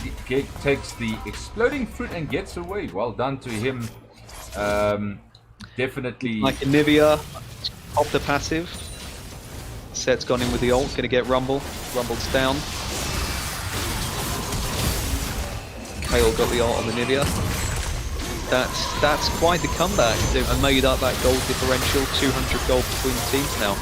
Speaker 2: takes the exploding fruit and gets away. Well done to him. Definitely.
Speaker 3: Like Anivia, off the passive. Set's gone in with the ult, gonna get Rumble. Rumble's down. Kayle got the ult on the Nivea. That's quite the comeback. They made up that gold differential, 200 gold between the teams now.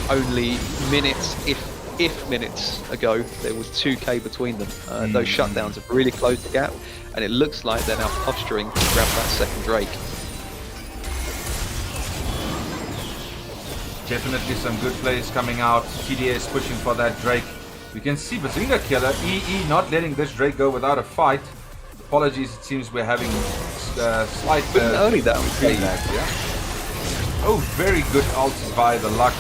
Speaker 3: Only minutes, if if minutes ago there was 2k between them. Those shutdowns have really closed the gap, and it looks like they're now posturing to grab that second Drake.
Speaker 2: Definitely some good plays coming out. TDS pushing for that Drake. You can see Bazinga Killer, EE not letting this Drake go without a fight. Apologies, it seems we're having slight
Speaker 3: early that
Speaker 2: lag, yeah. Oh, very good ulti by the Lux.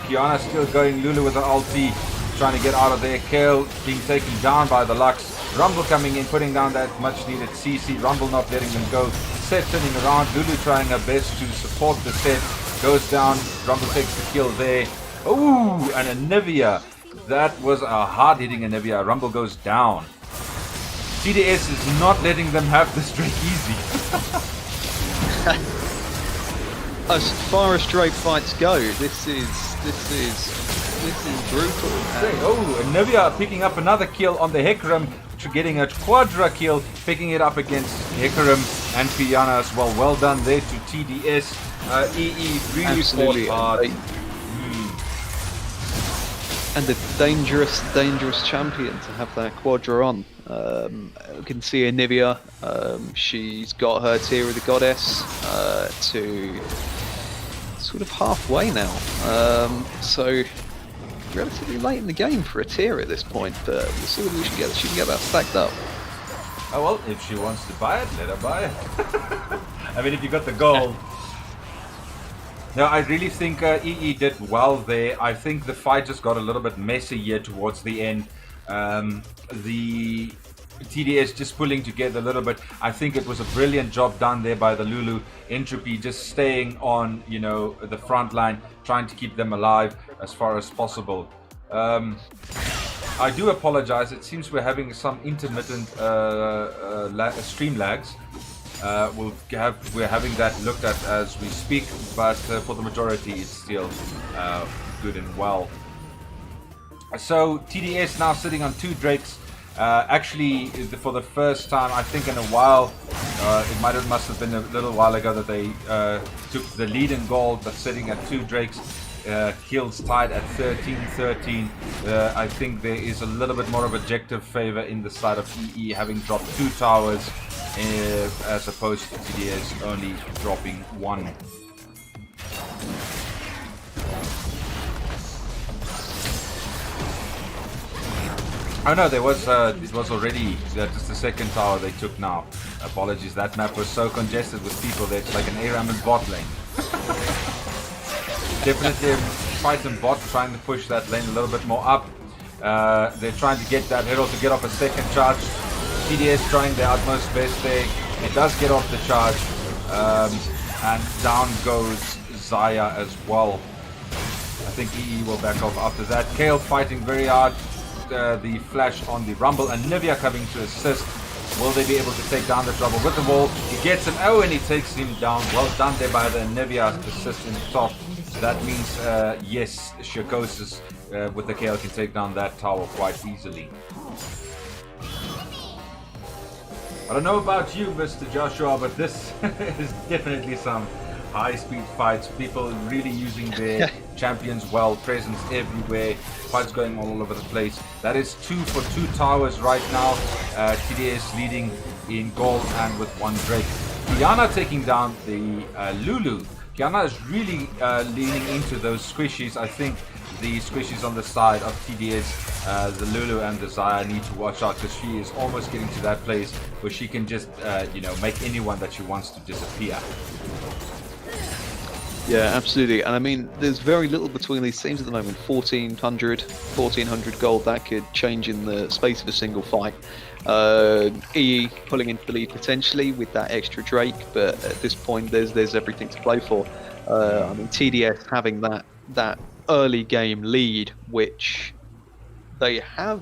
Speaker 2: Kiana still going, Lulu with an ulti, trying to get out of there. Kale being taken down by the Lux. Rumble coming in, putting down that much needed CC. Rumble not letting them go. Set turning around, Lulu trying her best to support the set. Goes down, Rumble takes the kill there. Oh, and Anivia. That was a hard hitting Anivia. Rumble goes down. TDS is not letting them have this Drake easy.
Speaker 3: As far as Drake fights go, this is brutal.
Speaker 2: Oh, Anivia picking up another kill on the Hecarim, getting a quadra kill, picking it up against Hecarim and Piana as well. Well done there to TDS. EE really fought hard.
Speaker 3: And a dangerous champion to have that quadra on. You can see Anivia, she's got her tier of the goddess to sort of halfway now. So relatively late in the game for a tier at this point, but we'll see whether she can get that stacked up.
Speaker 2: Oh well, if she wants to buy it, let her buy it. I mean, if you got the gold. No, I really think EE did well there. I think the fight just got a little bit messy here towards the end. The TDS just pulling together a little bit. I think it was a brilliant job done there by the Lulu. Entropy just staying on, you know, the front line, trying to keep them alive as far as possible. I do apologize. It seems we're having some intermittent stream lags. We're having that looked at as we speak, but for the majority it's still good and well. So TDS now sitting on 2 Drakes. Actually, for the first time I think in a while, it must have been a little while ago that they took the lead in gold, but sitting at 2 Drakes. Kills tied at 13-13. I think there is a little bit more of objective favor in the side of EE having dropped 2 towers as opposed to TDS only dropping 1. Oh no, there was it was already just the second tower they took now. Apologies, that map was so congested with people that it's like an ARAM and bot lane. Definitely a fight and bot trying to push that lane a little bit more up. They're trying to get that Herald to get off a second charge. TDS trying their utmost best there. It does get off the charge. And down goes Zaya as well. I think EE will back off after that. Kale fighting very hard. The flash on the Rumble, and Nivea coming to assist. Will they be able to take down the Trouble with the wall? He gets him, oh, and he takes him down. Well done there by the Nivea assist in top. That means, yes, Shakosis with the Kale can take down that tower quite easily. I don't know about you, Mr. Joshua, but this is definitely some high-speed fights. People really using their champions well, presence everywhere, fights going all over the place. That is 2 for 2 towers right now. TDS leading in gold and with 1 Drake. Kiana taking down the Lulu. Kiana is really leaning into those squishies. I think the squishies on the side of TDS, the Lulu and the Zaya need to watch out because she is almost getting to that place where she can just, you know, make anyone that she wants to disappear.
Speaker 3: Yeah, absolutely. And I mean, there's very little between these teams at the moment. 1400 gold, that could change in the space of a single fight. EE pulling into the lead potentially with that extra Drake, but at this point there's everything to play for. I mean, TDS having that early game lead, which they have,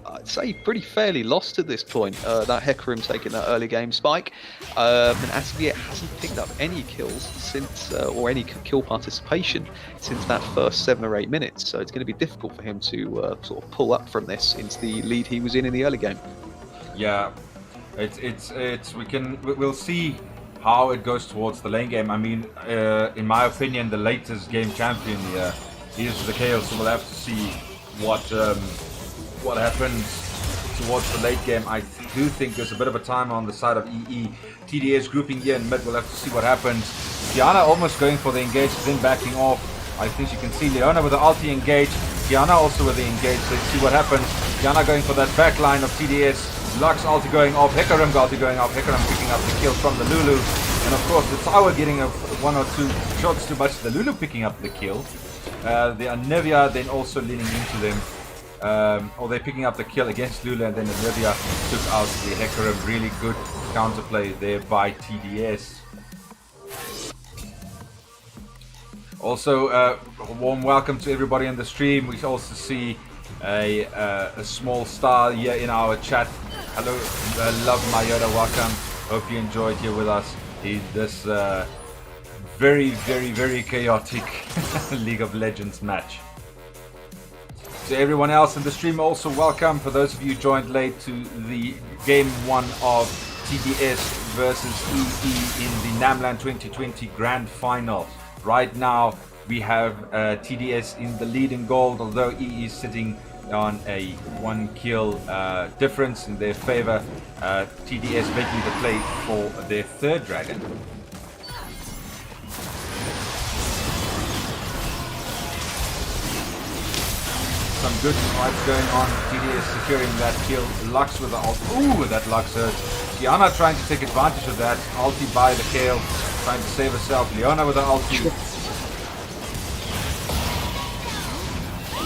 Speaker 3: I'd say, pretty fairly lost at this point. That Hecarim taking that early game spike, and as of yet hasn't picked up any kills since, or any kill participation since that first 7 or 8 minutes. So it's going to be difficult for him to sort of pull up from this into the lead he was in the early game. Yeah,
Speaker 2: we'll see how it goes towards the lane game. I mean, in my opinion, the latest game champion here is the Chaos, so we'll have to see what happens towards the late game. I do think there's a bit of a time on the side of EE. TDS grouping here in mid. We'll have to see what happens. Kiana almost going for the engage, then backing off. I think you can see Leona with the ulti engage. Kiana also with the engage. Let's see what happens. Kiana going for that back line of TDS. Lux ulti going off. Hecarim ulti going off. Hecarim picking up the kill from the Lulu. And of course the tower getting one or two shots too much. The Lulu picking up the kill. The Anivia then also leaning into them. Or they're picking up the kill against Lulu, and then Anivia took out the Hecarim. Really good counterplay there by TDS. Also, a warm welcome to everybody in the stream. We also see a small star here in our chat. Hello, love Mayota, welcome. Hope you enjoyed here with us in this very, very, very chaotic League of Legends match. To everyone else in the stream, also welcome. For those of you who joined late to the game 1 of TDS versus EE in the NamLAN 2020 Grand Final. Right now we have TDS in the lead in gold, although EE is sitting on a 1 kill difference in their favor. TDS making the play for their 3rd dragon. Some good fights going on. TDS securing that kill. Lux with the ult. Ooh, that Lux hurt. Kiana trying to take advantage of that. Ulti by the Kale. Trying to save herself. Leona with the ulti.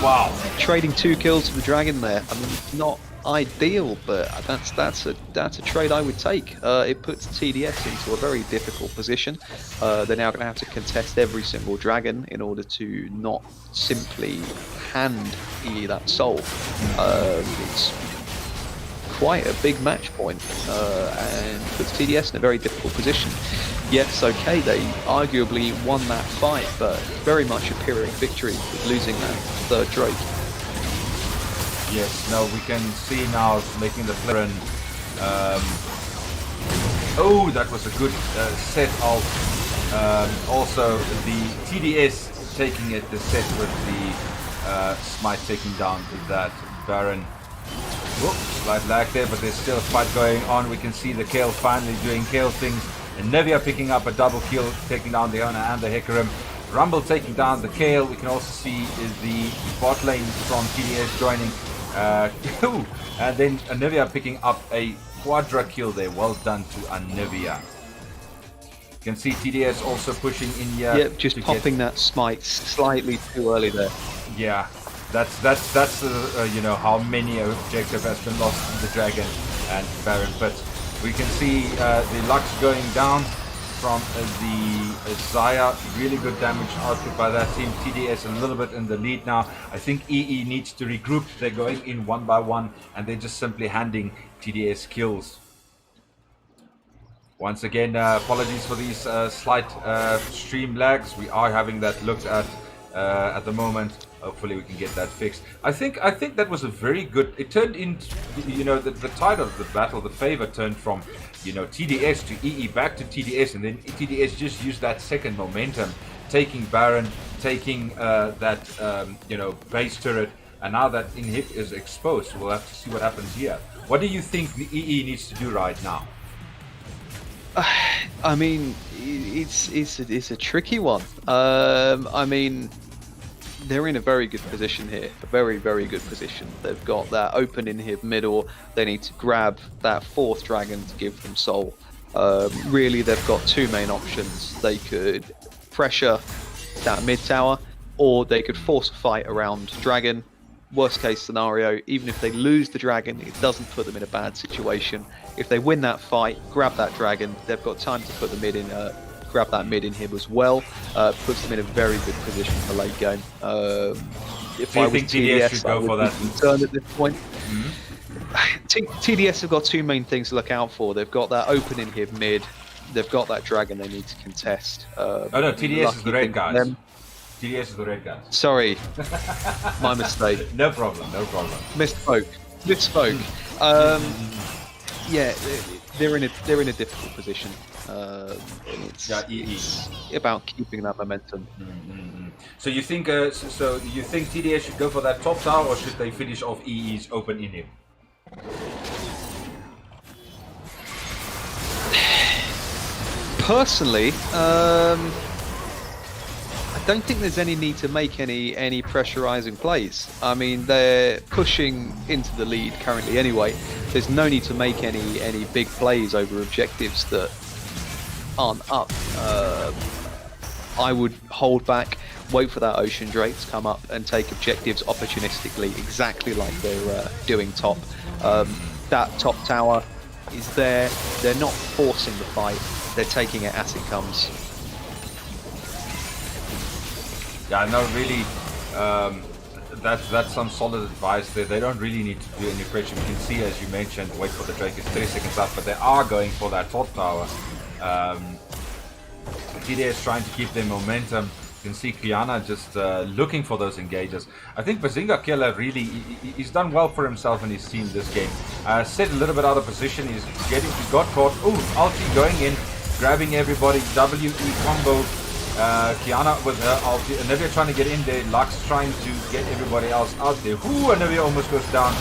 Speaker 2: Wow.
Speaker 3: Trading 2 kills for the dragon there. I mean, not ideal, but that's a trade I would take. It puts TDS into a very difficult position. They're now going to have to contest every single dragon in order to not simply hand EE that soul. It's quite a big match point, and puts TDS in a very difficult position. Yes, okay, they arguably won that fight, but very much a Pyrrhic victory with losing that 3rd Drake.
Speaker 2: Yes, now we can see now making the flare. Oh, that was a good set of also the TDS taking it the set with the Smite taking down that Baron. Whoop, slight lag there, but there's still a fight going on. We can see the Kale finally doing Kale things. And Nevia picking up a double kill, taking down the Ona and the Hecarim. Rumble taking down the Kale. We can also see the bot lane from TDS joining. And then Anivia picking up a quadra kill there. Well done to Anivia. You can see TDS also pushing in here.
Speaker 3: Yep, just popping that smite slightly too early there.
Speaker 2: Yeah, that's you know, how many objective has been lost to the Dragon and Baron. But we can see the Lux going down from the Zaya. Really good damage output by that team. TDS a little bit in the lead now. I think EE needs to regroup. They're going in 1 by 1 and they're just simply handing TDS kills. Once again, apologies for these slight stream lags. We are having that looked at the moment. Hopefully we can get that fixed. I think that was a very good. It turned into, you know, the tide of the battle, the favor turned from, you know, TDS to EE back to TDS, and then TDS just used that second momentum, taking Baron, taking that you know, base turret, and now that inhib is exposed. We'll have to see what happens here. What do you think the EE needs to do right now?
Speaker 3: I mean, it's a tricky one. I mean, they're in a very good position here, a very, very good position. They've got that open inhib middle. They need to grab that 4th dragon to give them soul. Really, they've got 2 main options. They could pressure that mid tower, or they could force a fight around dragon. Worst case scenario, even if they lose the dragon, it doesn't put them in a bad situation. If they win that fight, grab that dragon, they've got time to put the mid in, grab that mid inhib as well. Puts them in a very good position for late game. If I was TDS,
Speaker 2: should go for that
Speaker 3: concerned at this point. TDS have got 2 main things to look out for. They've got that open inhib mid. They've got that dragon they need to contest.
Speaker 2: Oh no, TDS is the red guys. TDS is the red guys.
Speaker 3: Sorry, my mistake.
Speaker 2: No problem, no problem.
Speaker 3: Misspoke. Yeah, they're in a difficult position. And it's,
Speaker 2: Yeah, EE.
Speaker 3: it's about keeping that momentum.
Speaker 2: So you think so you think TDS should go for that top tower, or should they finish off EE's open inhib?
Speaker 3: Personally, I don't think there's any need to make any pressurizing plays. I mean, they're pushing into the lead currently anyway. There's no need to make any big plays over objectives that aren't up. I would hold back, wait for that Ocean Drake to come up and take objectives opportunistically, exactly like they're doing top. That top tower is there. They're not forcing the fight. They're taking it as it comes.
Speaker 2: Yeah, no, really, that's some solid advice there. They don't really need to do any pressure. You can see, as you mentioned, wait for the Drake is 3 seconds up, but they are going for that top tower. TDS trying to keep their momentum. You can see Kiana just looking for those engages. I think Bazinga Killer really, he's done well for himself and his team this game. Set a little bit out of position. He got caught. Ooh, ulti going in, grabbing everybody. WE combo. Kiana with her ulti. Olivia trying to get in there. Lux trying to get everybody else out there. Ooh, Olivia almost goes down.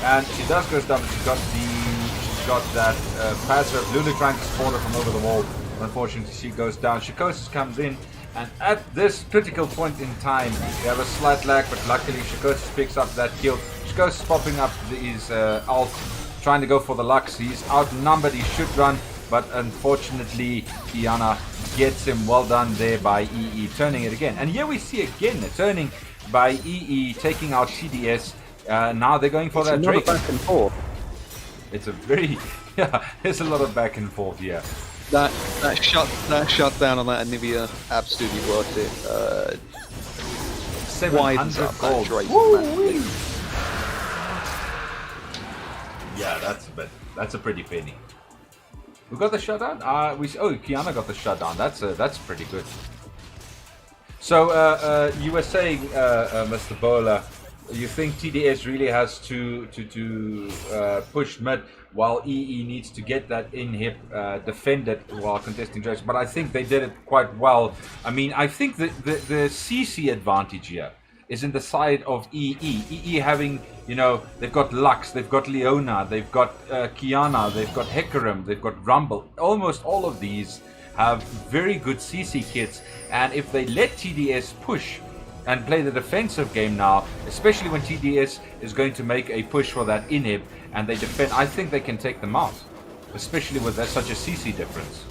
Speaker 2: And she does go down, but she's got that passive. Lulu trying to support her from over the wall. Unfortunately, she goes down. Shikosis comes in. And at this critical point in time, we have a slight lag, but luckily Shikosis picks up that kill. Shikosis popping up his ult, trying to go for the Lux. He's outnumbered, he should run, but unfortunately Kiana gets him. Well done there by EE, turning it again. And here we see again the turning by EE, taking out TDS. Now they're going for that Drake.
Speaker 3: Back and forth.
Speaker 2: It's a very, yeah, there's a lot of back and forth here.
Speaker 3: That shutdown on that Anivia, absolutely worth it.
Speaker 2: 700 gold.
Speaker 3: Drake.
Speaker 2: Yeah, that's a pretty penny. We got the shutdown. Kiana got the shutdown. That's pretty good. So you were saying, Mr. Bowler, you think TDS really has to push mid while EE needs to get that inhib defended while contesting Drakes, but I think they did it quite well. I mean, I think the CC advantage here is in the side of EE. EE having, you know, they've got Lux, they've got Leona, they've got Kiana, they've got Hecarim, they've got Rumble. Almost all of these have very good CC kits, and if they let TDS push and play the defensive game now, especially when TDS is going to make a push for that inhib and they defend, I think they can take them out, especially with such a CC difference.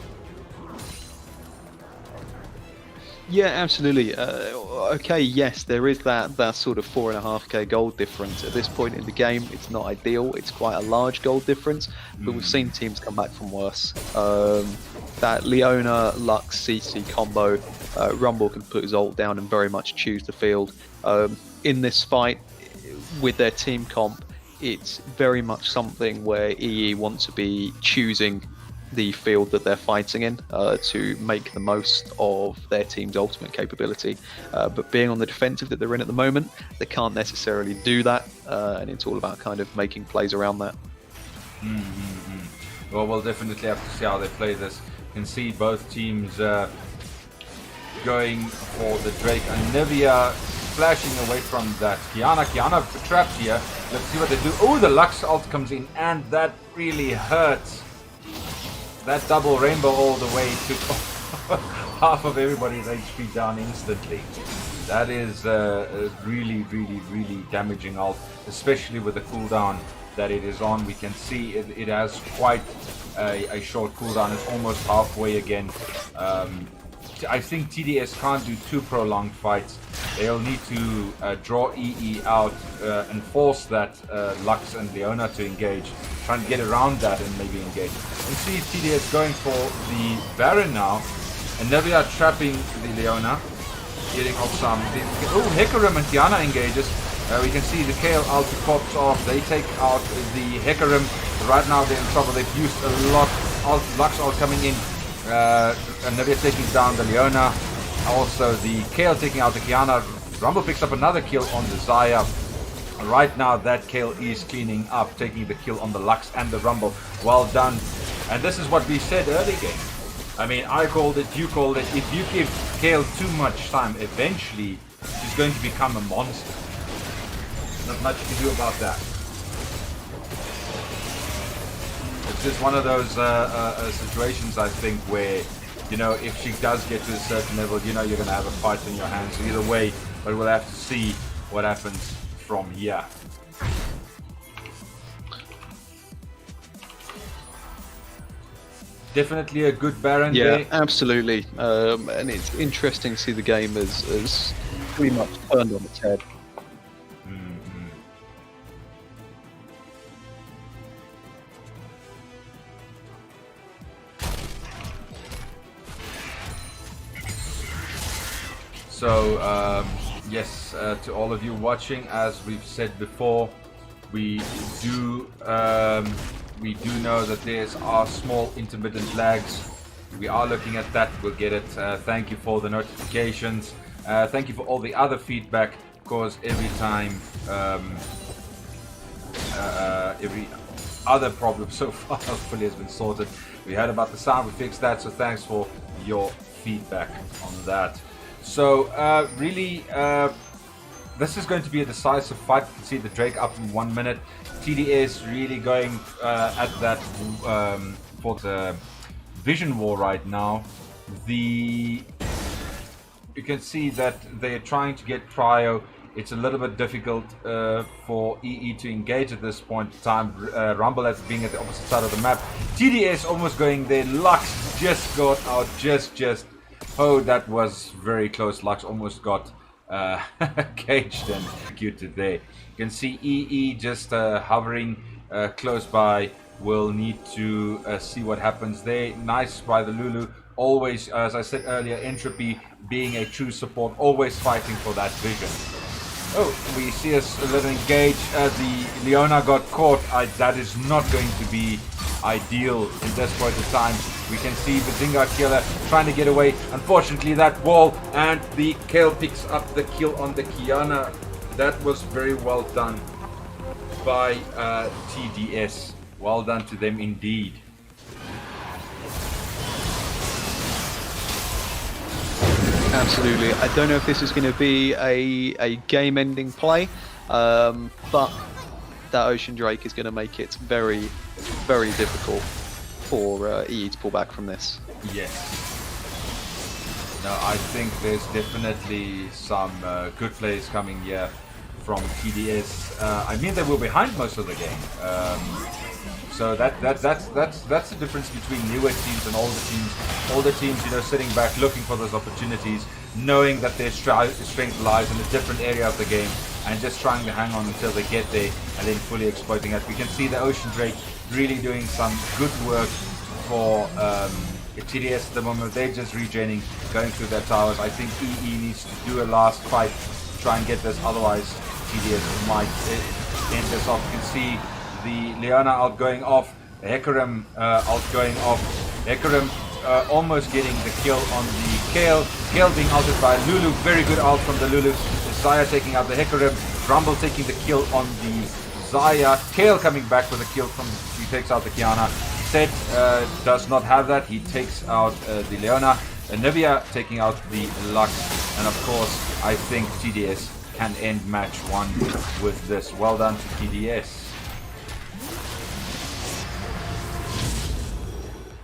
Speaker 3: Yeah, absolutely. Okay, yes, there is that sort of 4.5k gold difference. At this point in the game, it's not ideal. It's quite a large gold difference, but we've seen teams come back from worse. That Leona Lux CC combo, Rumble can put his ult down and very much choose the field. In this fight, with their team comp, it's very much something where EE want to be choosing the field that they're fighting in to make the most of their team's ultimate capability. But being on the defensive that they're in at the moment, they can't necessarily do that, and it's all about kind of making plays around that.
Speaker 2: Well, we'll definitely have to see how they play this. You can see both teams going for the Drake. And Nivea flashing away from that. Kiana trapped here. Let's see what they do. Oh, the Lux ult comes in, and that really hurts. That double rainbow all the way took half of everybody's HP down instantly. That is really damaging ult, especially with the cooldown that it is on. We can see it has quite a short cooldown. It's almost halfway again. I think TDS can't do too prolonged fights. They'll need to draw EE out and force that Lux and Leona to engage. Trying to get around that and maybe engage. You see TDS going for the Baron now. And Nivea trapping the Leona. Getting off some. Oh, Hecarim and Kiana engages. We can see the Kale ulti pops off. They take out the Hecarim. Right now they're in trouble. They've used a lot. Lux ult coming in. And Nivea taking down the Leona. Also the Kale taking out the Kiana. Rumble picks up another kill on the Zaya. Right now that Kale is cleaning up, taking the kill on the Lux and the Rumble. Well done And this is what we said early game. I mean, I called it, you called it. If you give Kale too much time, eventually she's going to become a monster. Not much you can do about that. It's just one of those situations, I think, where, you know, if she does get to a certain level, you know you're going to have a fight in your hands either way. But we'll have to see what happens from here. Definitely a good Baron
Speaker 3: Yeah,
Speaker 2: there.
Speaker 3: absolutely. And it's interesting to see the game as pretty much turned on its head.
Speaker 2: So, yes, to all of you watching, as we've said before, we do know that there's are small intermittent lags. We are looking at that. We'll get it. Thank you for the notifications. Thank you for all the other feedback. Of course, every time, every other problem so far hopefully has been sorted. We heard about the sound. We fixed that. So thanks for your feedback on that. So really, this is going to be a decisive fight. You can see the Drake up in 1 minute. TDS really going at that for the vision war right now. You can see that they're trying to get Prio. It's a little bit difficult for EE to engage at this point in time. Rumble as being at the opposite side of the map. TDS almost going there. Lux just got out. Just. Oh, that was very close. Lux almost got caged and executed there. You can see EE just hovering close by. We'll need to see what happens there. Nice by the Lulu. Always, as I said earlier, Entropy being a true support, always fighting for that vision. Oh, we see us a little engage. The Leona got caught. That is not going to be ideal in this point of time. We can see the Zinga killer trying to get away. Unfortunately, that wall, and the Kale picks up the kill on the Kiana. That was very well done by TDS. Well done to them indeed.
Speaker 3: Absolutely. I don't know if this is going to be a game-ending play, but that Ocean Drake is going to make it very, very difficult for EE to pull back from this.
Speaker 2: Yes. No, I think there's definitely some good plays coming here from TDS. I mean, they were behind most of the game. So that's the difference between newer teams and older teams. Older teams, you know, sitting back, looking for those opportunities, knowing that their strength lies in a different area of the game, and just trying to hang on until they get there, and then fully exploiting it. We can see the Ocean Drake really doing some good work for TDS at the moment. They're just regening, going through their towers. I think EE needs to do a last fight to try and get this, otherwise TDS might end this off. You can see the Leona ult going off, the Hecarim ult going off. Hecarim almost getting the kill on the Kale. Kale being ulted by Lulu, very good ult from the Lulu. Xayah taking out the Hecarim. Rumble taking the kill on the Xayah. Kale coming back with a kill from, he takes out the Kiana. Set does not have that, he takes out the Leona. Nivea taking out the Lux, and of course I think TDS can end match 1 with this. Well done to TDS.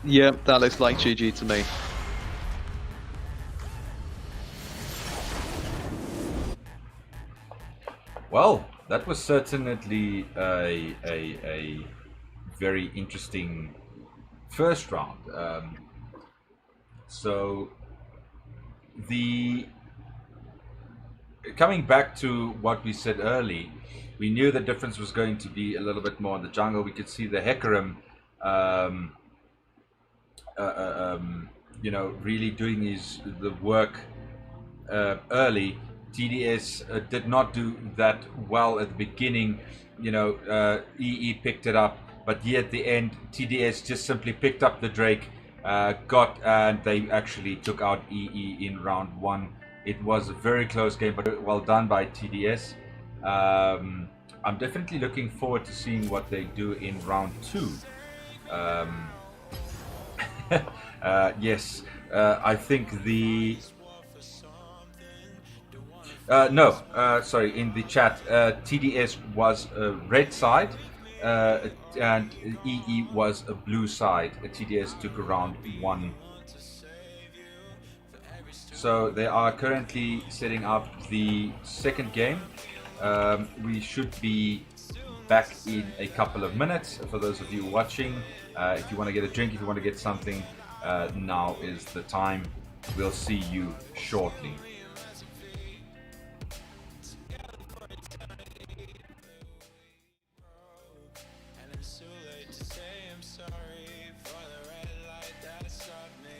Speaker 3: Yeah, that looks like GG to me.
Speaker 2: Well, that was certainly a very interesting first round. So coming back to what we said early, we knew the difference was going to be a little bit more in the jungle. We could see the Hecarim you know, really doing the work early. TDS did not do that well at the beginning. You know, EE picked it up, but yet at the end, TDS just simply picked up the Drake, and they actually took out EE in round 1. It was a very close game, but well done by TDS. I'm definitely looking forward to seeing what they do in round 2. Yes, I think the no, sorry, in the chat, TDS was a red side, and EE was a blue side. TDS took around one. So they are currently setting up the second game. We should be back in a couple of minutes. For those of you watching, if you want to get a drink, if you want to get something, now is the time. We'll see you shortly.
Speaker 1: And it's too late to say I'm sorry for the red light that stopped me.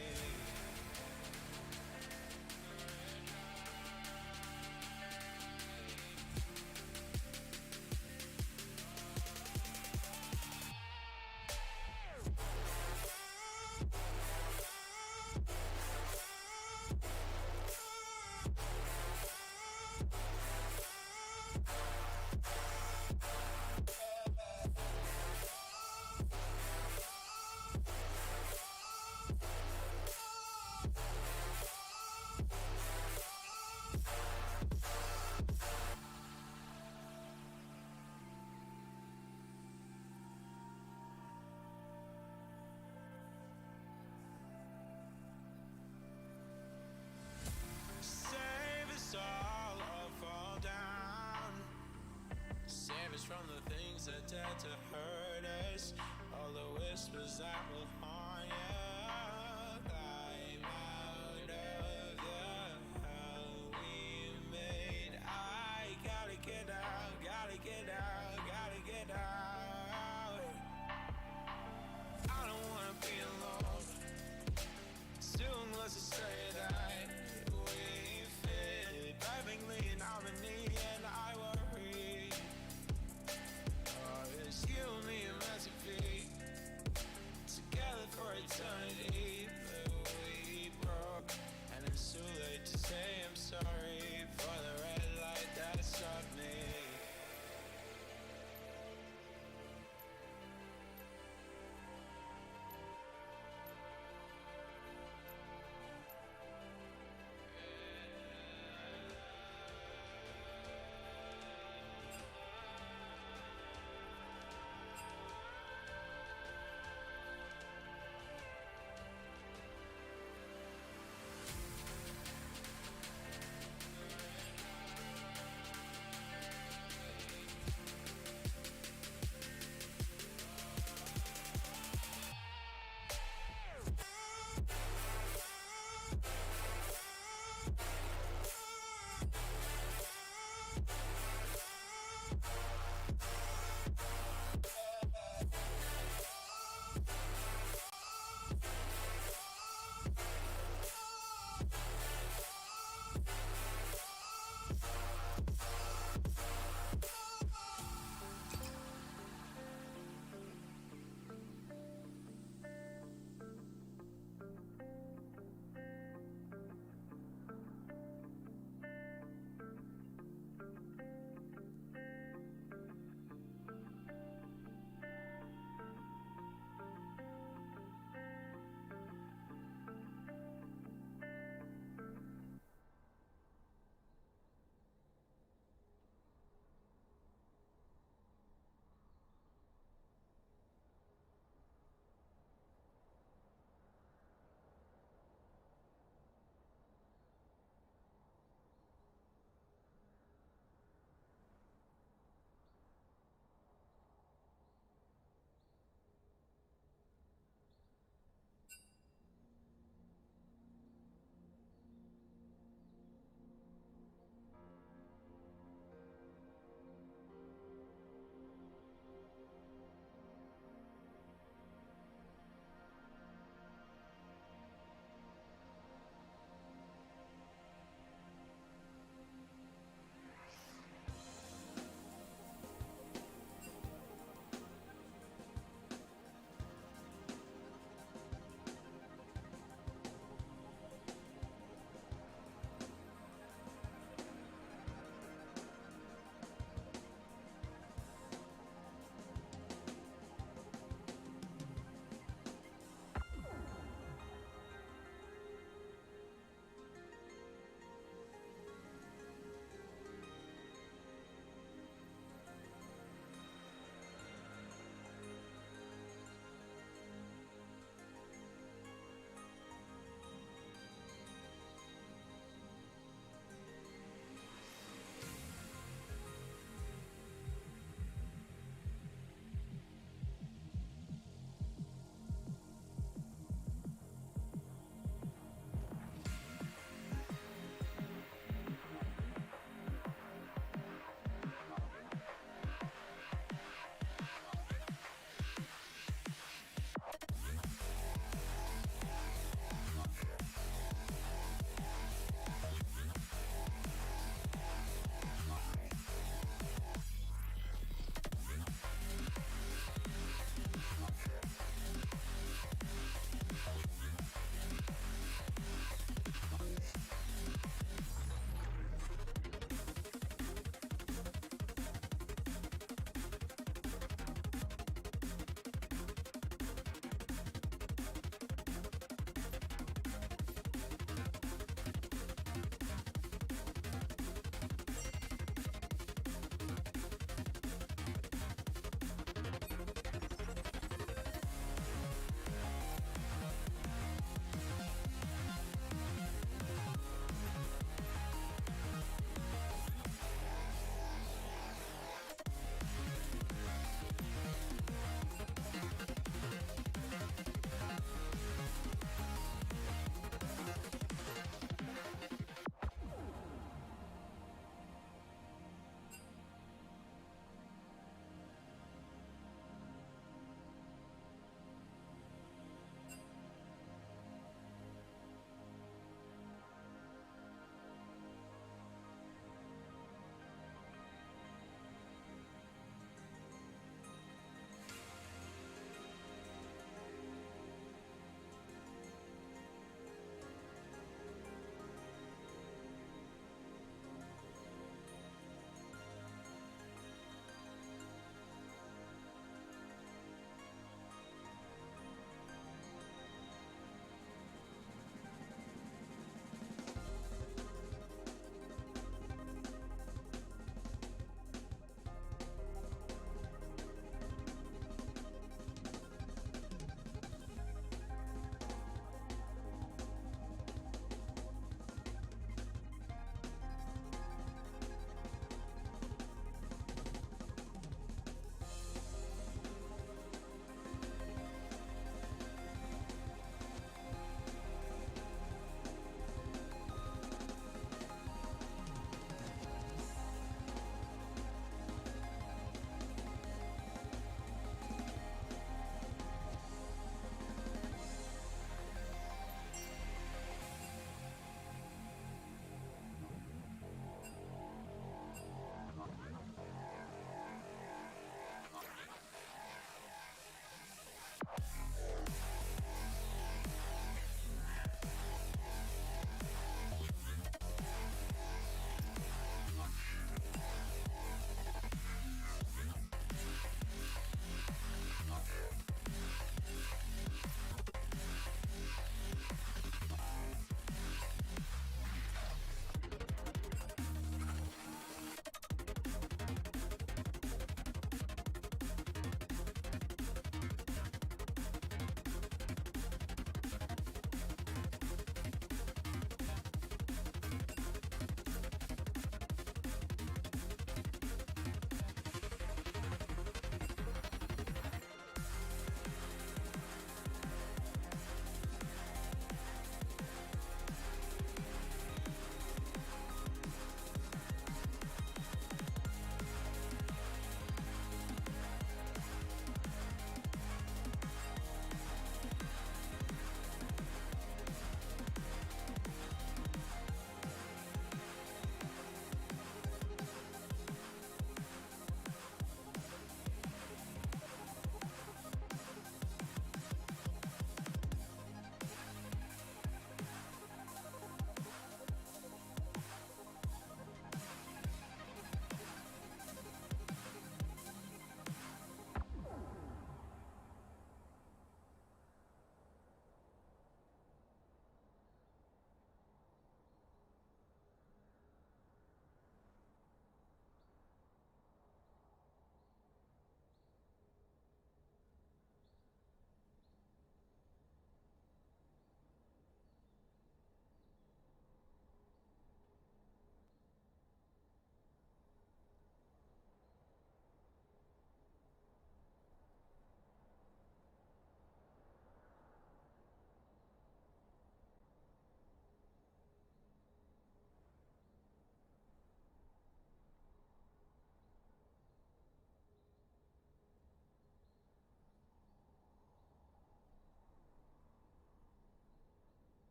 Speaker 1: Save us all or fall down. Save us from the things that dare to hurt us. All the whispers that will haunt you. Climb out of the hell we made. I gotta get out, gotta get out, gotta get out. I don't wanna be alone. Still unless I say that we fit perfectly in harmony, and I worry. Oh, it's you, me, and recipe. Together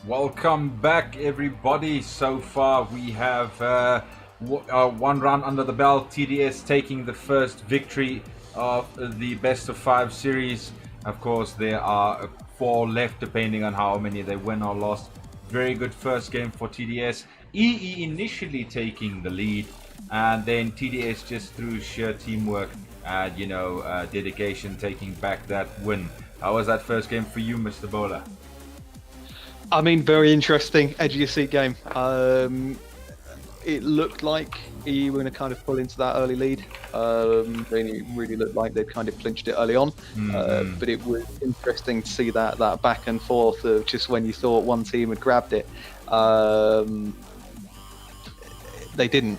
Speaker 2: Welcome back, everybody. So far, we have one round under the belt. TDS taking the first victory of the best of 5 series. Of course, there are 4 left, depending on how many they win or lost. Very good first game for TDS. EE initially taking the lead, and then TDS just through sheer teamwork and dedication taking back that win. How was that first game for you, Mr. Bowler?
Speaker 3: I mean, very interesting, edge of your seat game. It looked like EE were going to kind of pull into that early lead. They really looked like they'd kind of clinched it early on. But it was interesting to see that back and forth of just when you thought one team had grabbed it. They didn't.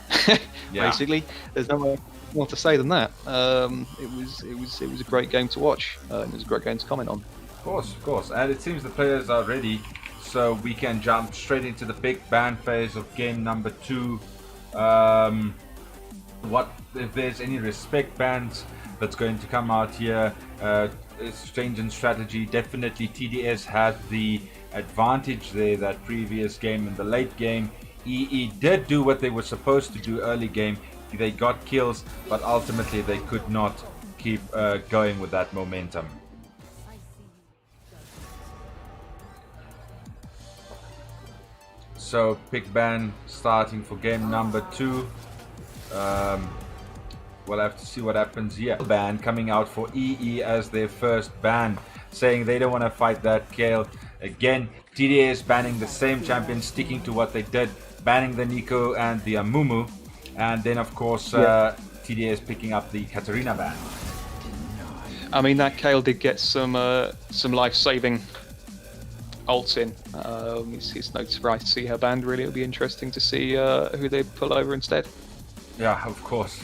Speaker 3: Basically, there's no more to say than that. It was a great game to watch. It was a great game to comment on.
Speaker 2: Of course, and it seems the players are ready, so we can jump straight into the big ban phase of game number 2. What if there's any respect bans that's going to come out here? Exchange and strategy, definitely TDS had the advantage there that previous game. In the late game, EE did do what they were supposed to do early game. They got kills, but ultimately they could not keep going with that momentum. So pick ban starting for game number 2. We'll have to see what happens here. Ban coming out for EE as their first ban, saying they don't want to fight that Kale again. TDS banning the same champion, sticking to what they did, banning the Nico and the Amumu, and then of course TDS picking up the Katarina ban.
Speaker 3: I mean, that Kale did get some life-saving ults in. It's no surprise to see her banned. Really, it'll be interesting to see who they pull over instead.
Speaker 2: Yeah, of course.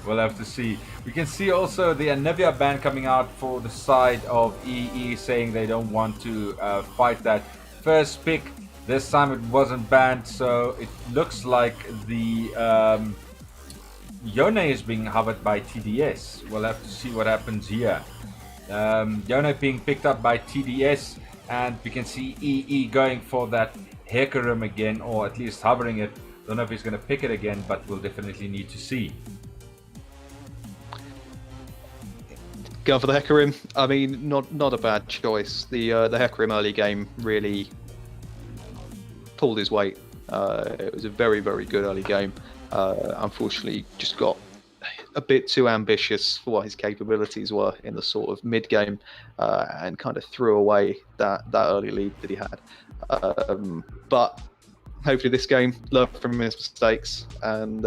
Speaker 2: We'll have to see. We can see also the Anivia ban coming out for the side of EE, saying they don't want to fight that first pick. This time it wasn't banned, so it looks like the Yone is being hovered by TDS. We'll have to see what happens here. Yone being picked up by TDS, and we can see EE going for that Hecarim again, or at least hovering it. Don't know if he's going to pick it again, but we'll definitely need to see.
Speaker 3: Go for the Hecarim. I mean, not a bad choice. The Hecarim early game really pulled his weight. It was a very, very good early game. Unfortunately, just got a bit too ambitious for what his capabilities were in the sort of mid game, and kind of threw away that early lead that he had. But hopefully this game learn from his mistakes, and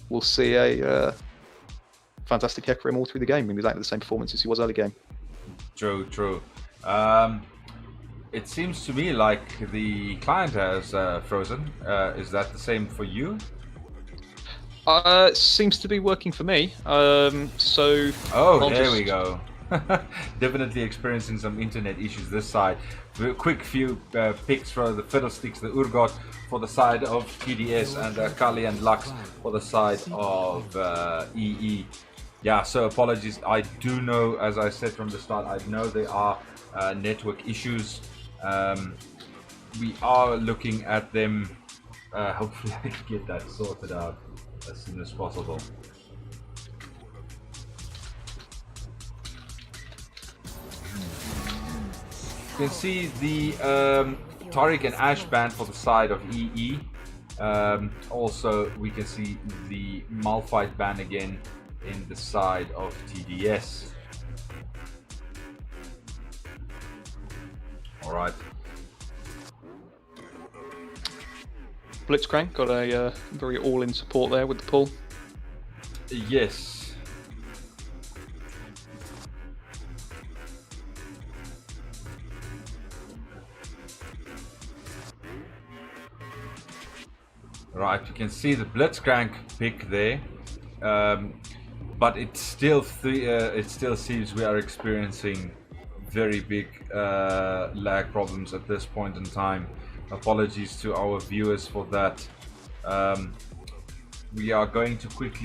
Speaker 3: we'll see a fantastic Hecarim all through the game, in exactly the same performance as he was early game.
Speaker 2: True. It seems to me like the client has frozen. Is that the same for you?
Speaker 3: Seems to be working for me. So.
Speaker 2: Oh, there we go. Definitely experiencing some internet issues this side. Quick few picks for the Fiddlesticks, the Urgot for the side of TDS, and Kali and Lux for the side of EE. Yeah, so apologies. I do know, as I said from the start, I know there are network issues. We are looking at them. Hopefully I can get that sorted out as soon as possible. You can see the Tariq and Ash ban for the side of EE. Also, we can see the Malphite ban again in the side of TDS. Alright.
Speaker 3: Blitzcrank got a very all-in support there with the pull.
Speaker 2: Yes. Right, you can see the Blitzcrank pick there, but it still seems we are experiencing very big lag problems at this point in time. Apologies to our viewers for that. We are going to quickly